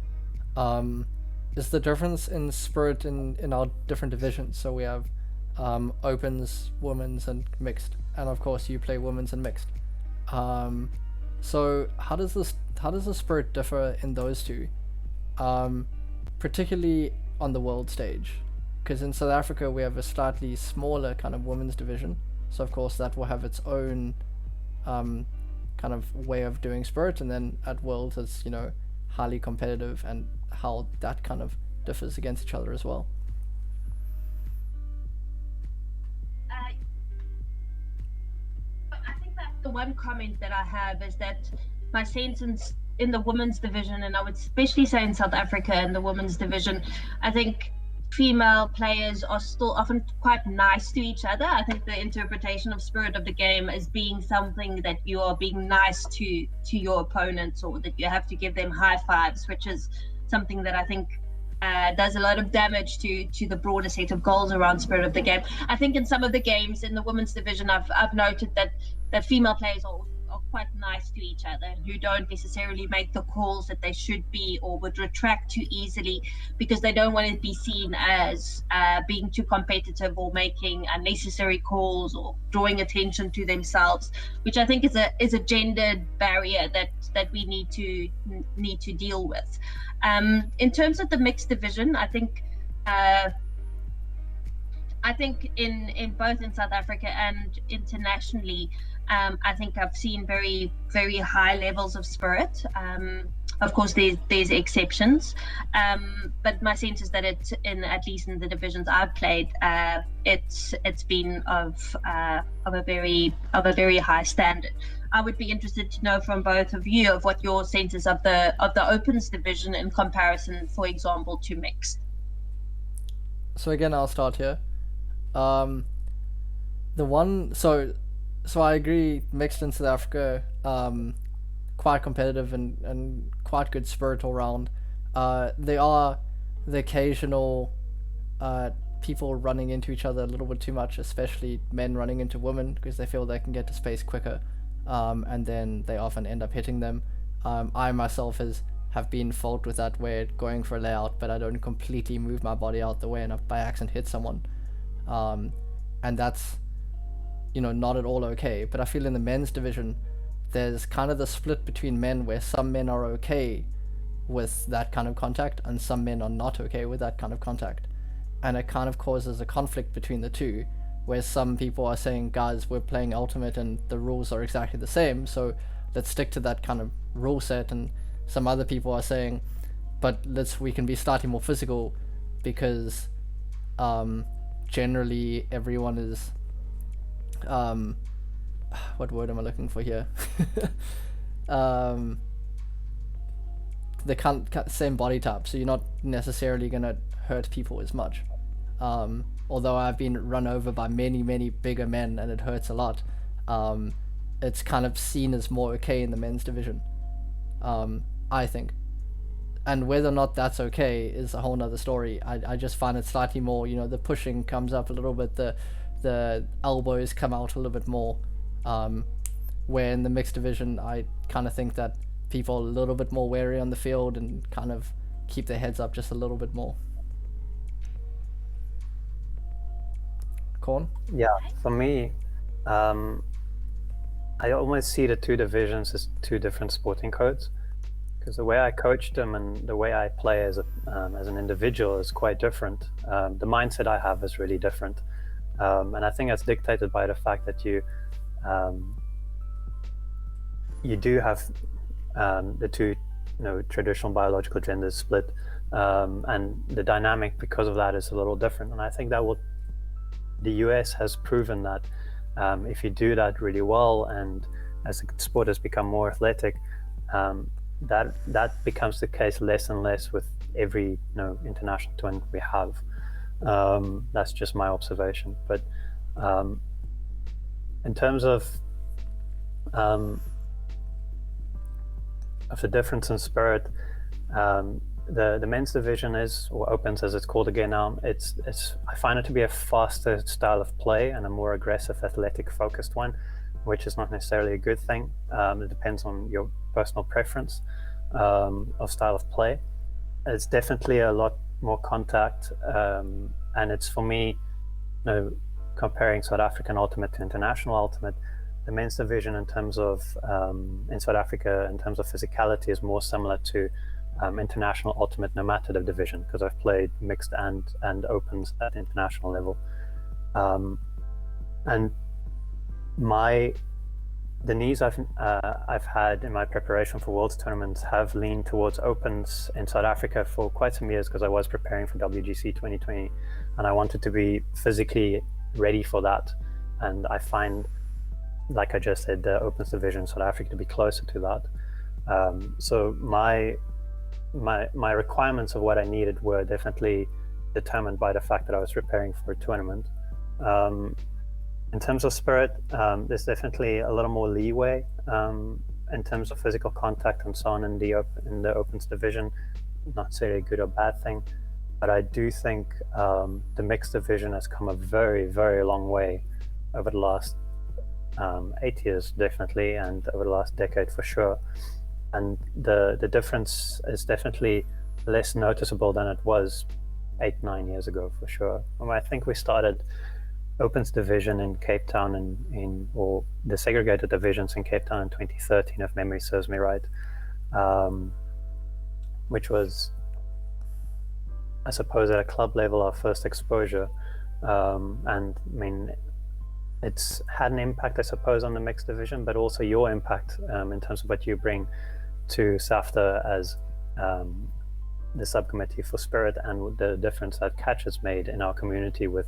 is the difference in spirit in our different divisions. So we have opens, women's, and mixed, and of course you play women's and mixed. So how does the spirit differ in those two? Particularly on the world stage, because in South Africa we have a slightly smaller kind of women's division, so of course that will have its own kind of way of doing Spirit, and then at Worlds it's, you know, highly competitive, and how that kind of differs against each other as well. I think that the one comment that I have is that my sense in the women's division, and I would especially say in South Africa in the women's division, I think female players are still often quite nice to each other. I think the interpretation of Spirit of the game is being something that you are being nice to your opponents, or that you have to give them high fives, which is something that I think does a lot of damage to the broader set of goals around Spirit of the game. I think in some of the games in the women's division, I've noted that female players are quite nice to each other, who don't necessarily make the calls that they should be, or would retract too easily because they don't want to be seen as being too competitive, or making unnecessary calls, or drawing attention to themselves, which I think is a gendered barrier that we need to deal with. In terms of the mixed division, I think in both in South Africa and internationally, I think I've seen very, very high levels of Spirit. Of course, there's exceptions, but my sense is that it's at least in the divisions I've played, it's been of a very high standard. I would be interested to know from both of you of what your sense is of the Opens division in comparison, for example, to mixed. So again, I'll start here. So I agree, mixed in South Africa, quite competitive and quite good Spirit all round. They are the occasional people running into each other a little bit too much, especially men running into women because they feel they can get to space quicker, and then they often end up hitting them. I myself have been fault with that, where going for a layout, but I don't completely move my body out the way and I by accident hit someone, and that's, you know, not at all okay. But I feel in the men's division there's kind of the split between men, where some men are okay with that kind of contact and some men are not okay with that kind of contact, and it kind of causes a conflict between the two, where some people are saying, guys, we're playing Ultimate and the rules are exactly the same, so let's stick to that kind of rule set, and some other people are saying, but we can be slightly more physical, because generally everyone is what word am I looking for here? The same body type, so you're not necessarily gonna hurt people as much. Although I've been run over by many bigger men and it hurts a lot, it's kind of seen as more okay in the men's division, I think. And whether or not that's okay is a whole nother story. I just find it slightly more, you know, the pushing comes up a little bit, the elbows come out a little bit more, where in the mixed division I kind of think that people are a little bit more wary on the field and kind of keep their heads up just a little bit more. Corn? Yeah, for me, I almost see the two divisions as two different sporting codes, because the way I coach them and the way I play as an individual is quite different. The mindset I have is really different, and I think that's dictated by the fact that you do have the two, traditional biological genders split, and the dynamic because of that is a little different. And I think that the US has proven that if you do that really well, and as the sport has become more athletic, that becomes the case less and less with every international tournament we have. That's just my observation. But in terms of the difference in spirit, the men's division is, or opens as it's called again now, it's I find it to be a faster style of play and a more aggressive, athletic focused one, which is not necessarily a good thing. It depends on your personal preference of style of play. It's definitely a lot more contact, and it's, for me, comparing South African Ultimate to International Ultimate, the men's division in terms of in South Africa in terms of physicality is more similar to international ultimate no matter the division, because I've played mixed and opens at international level. And the needs I've had in my preparation for Worlds tournaments have leaned towards opens in South Africa for quite some years, because I was preparing for WGC 2020 and I wanted to be physically ready for that. And I find, like I just said, the opens division in South Africa to be closer to that. So my requirements of what I needed were definitely determined by the fact that I was preparing for a tournament. In terms of spirit, there's definitely a little more leeway in terms of physical contact and so on in the opens division. Not necessarily a good or bad thing, but I do think the mixed division has come a very, very long way over the last 8 years, definitely, and over the last decade for sure. And the difference is definitely less noticeable than it was 8-9 years ago for sure. I think we started opens division in Cape Town or the segregated divisions in Cape Town in 2013, if memory serves me right, which was, I suppose, at a club level our first exposure. And I mean, it's had an impact, I suppose, on the mixed division, but also your impact in terms of what you bring to SAFDA as the subcommittee for spirit, and the difference that Catch has made in our community with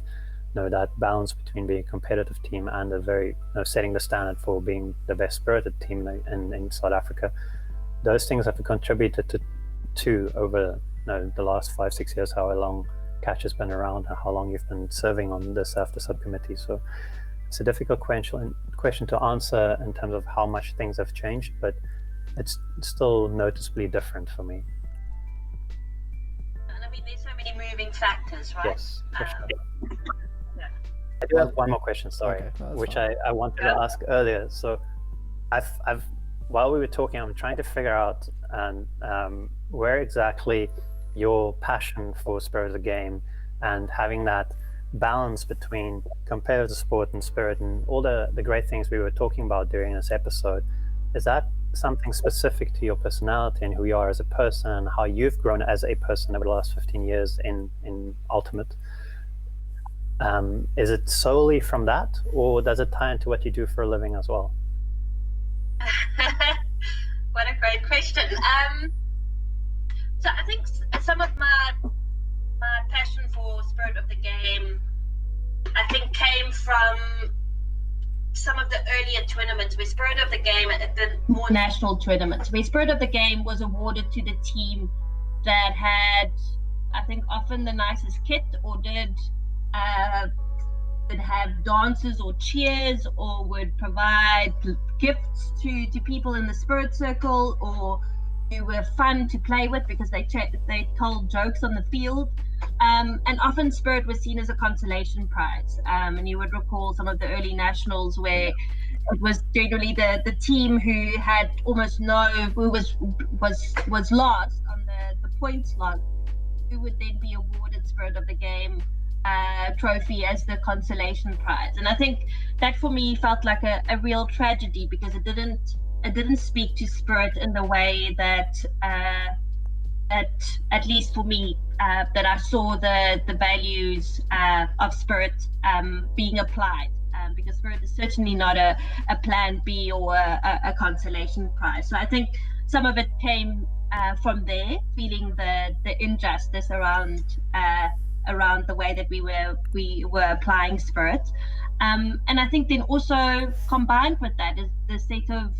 that balance between being a competitive team and a very setting the standard for being the best spirited team in South Africa. Those things have contributed to over the last 5-6 years, how long Catch has been around and how long you've been serving on the SAFDA subcommittee. So it's a difficult question to answer in terms of how much things have changed, but it's still noticeably different for me. And I mean, there's so many moving factors, right? Yes, for sure. I do have one more question, sorry, okay, which I wanted to ask earlier. So I've while we were talking, I'm trying to figure out where exactly your passion for spirit of the game and having that balance between competitive sport and spirit and all the great things we were talking about during this episode, is that something specific to your personality and who you are as a person and how you've grown as a person over the last 15 years in Ultimate? Is it solely from that, or does it tie into what you do for a living as well? What a great question. So I think some of my passion for spirit of the game, I think, came from some of the earlier tournaments where spirit of the game, the more national tournaments, where spirit of the game was awarded to the team that had, I think, often the nicest kit, or did have dances or cheers, or would provide gifts to people in the spirit circle, or who were fun to play with because they told jokes on the field. And often spirit was seen as a consolation prize. And you would recall some of the early nationals where it was generally the team who had almost who was last on the points log, who would then be awarded spirit of the game trophy as the consolation prize. And I think that for me felt like a real tragedy, because it didn't speak to spirit in the way that at least for me, that I saw the values of spirit being applied, because spirit is certainly not a plan B or a consolation prize. So I think some of it came from there, feeling the injustice around the way that we were applying spirit, and I think then also combined with that is the set of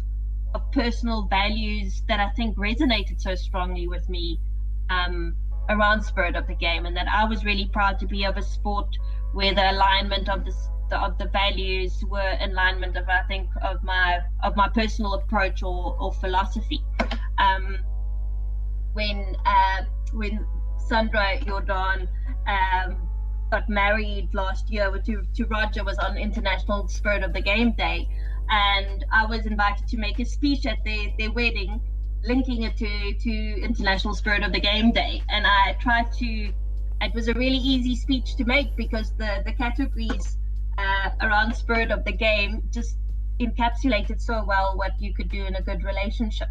personal values that I think resonated so strongly with me around spirit of the game, and that I was really proud to be of a sport where the alignment of the values were in alignment of, I think, of my personal approach or philosophy. When Sandra Jordan got married last year to Roger, was on International Spirit of the Game Day, and I was invited to make a speech at their wedding, linking it to International Spirit of the Game Day. And I tried to, it was a really easy speech to make because the categories around spirit of the game just encapsulated so well what you could do in a good relationship.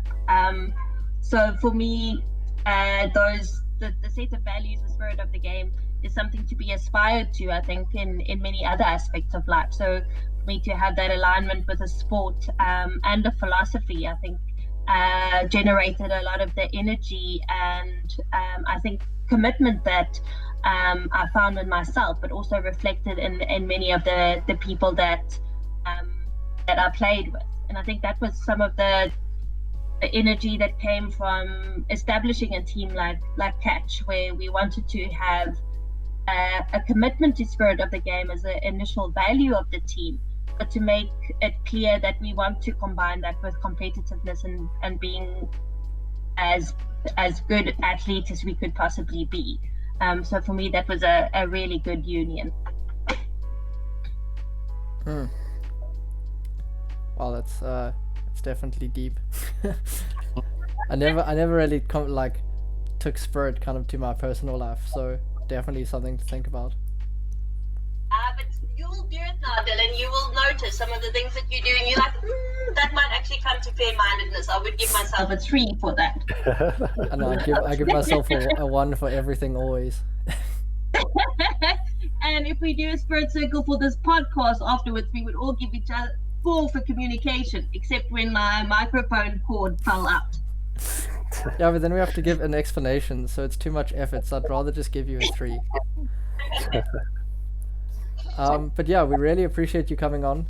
So for me, the set of values, the spirit of the game is something to be aspired to, I think, in many other aspects of life. So for me to have that alignment with a sport and a philosophy, I think generated a lot of the energy and I think commitment that I found in myself, but also reflected in many of the people that I played with. And I think that was some of the energy that came from establishing a team like Catch, where we wanted to have a commitment to spirit of the game as an initial value of the team, but to make it clear that we want to combine that with competitiveness and being as good athlete as we could possibly be. So for me, that was a really good union. Well, that's definitely deep. I never really took spirit kind of to my personal life, so definitely something to think about. But you will do it now, Dylan. You will notice some of the things that you do, and you're like, that might actually come to fair-mindedness. I would give myself a 3 for that. And I give myself a 1 for everything always. And if we do a spirit circle for this podcast afterwards, we would all give each other 4 for communication, except when my microphone cord fell out. Yeah, but then we have to give an explanation, so it's too much effort, so I'd rather just give you a 3. But yeah, we really appreciate you coming on,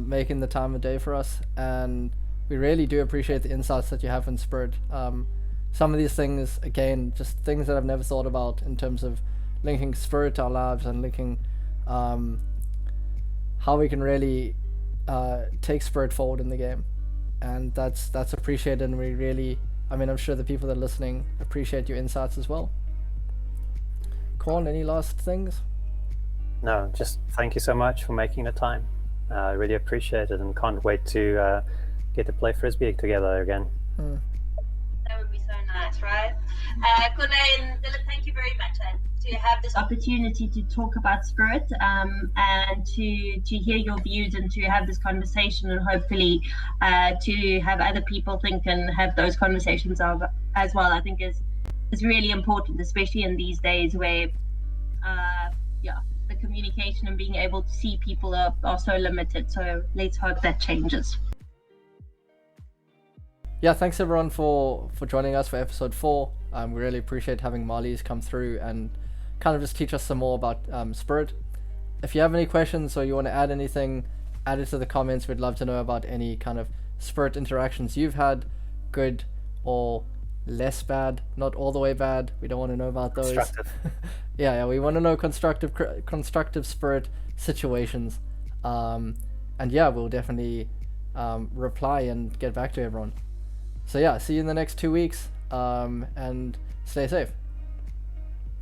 making the time of day for us, and we really do appreciate the insights that you have in Spirit. Some of these things, again, just things that I've never thought about in terms of linking Spirit to our lives and linking how we can really take Spirit forward in the game. And that's appreciated, and we really, I'm sure the people that are listening appreciate your insights as well. Corn, any last things? No, just thank you so much for making the time. I really appreciate it and can't wait to get to play Frisbee together again. That would be so nice, right? Kone and Dylan, thank you very much to have this opportunity to talk about Spirit and to hear your views and to have this conversation, and hopefully to have other people think and have those conversations as well. I think is really important, especially in these days where the communication and being able to see people are so limited. So let's hope that changes. Yeah, thanks everyone for joining us for episode 4. We really appreciate having Marlise come through and kind of just teach us some more about Spirit. If you have any questions or you want to add anything, add it to the comments. We'd love to know about any kind of Spirit interactions you've had, good or less bad, not all the way bad. We don't want to know about those. yeah, we want to know constructive Spirit situations. And yeah, we'll definitely reply and get back to everyone. So yeah, see you in the next 2 weeks, and stay safe.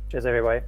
Cheers, everybody.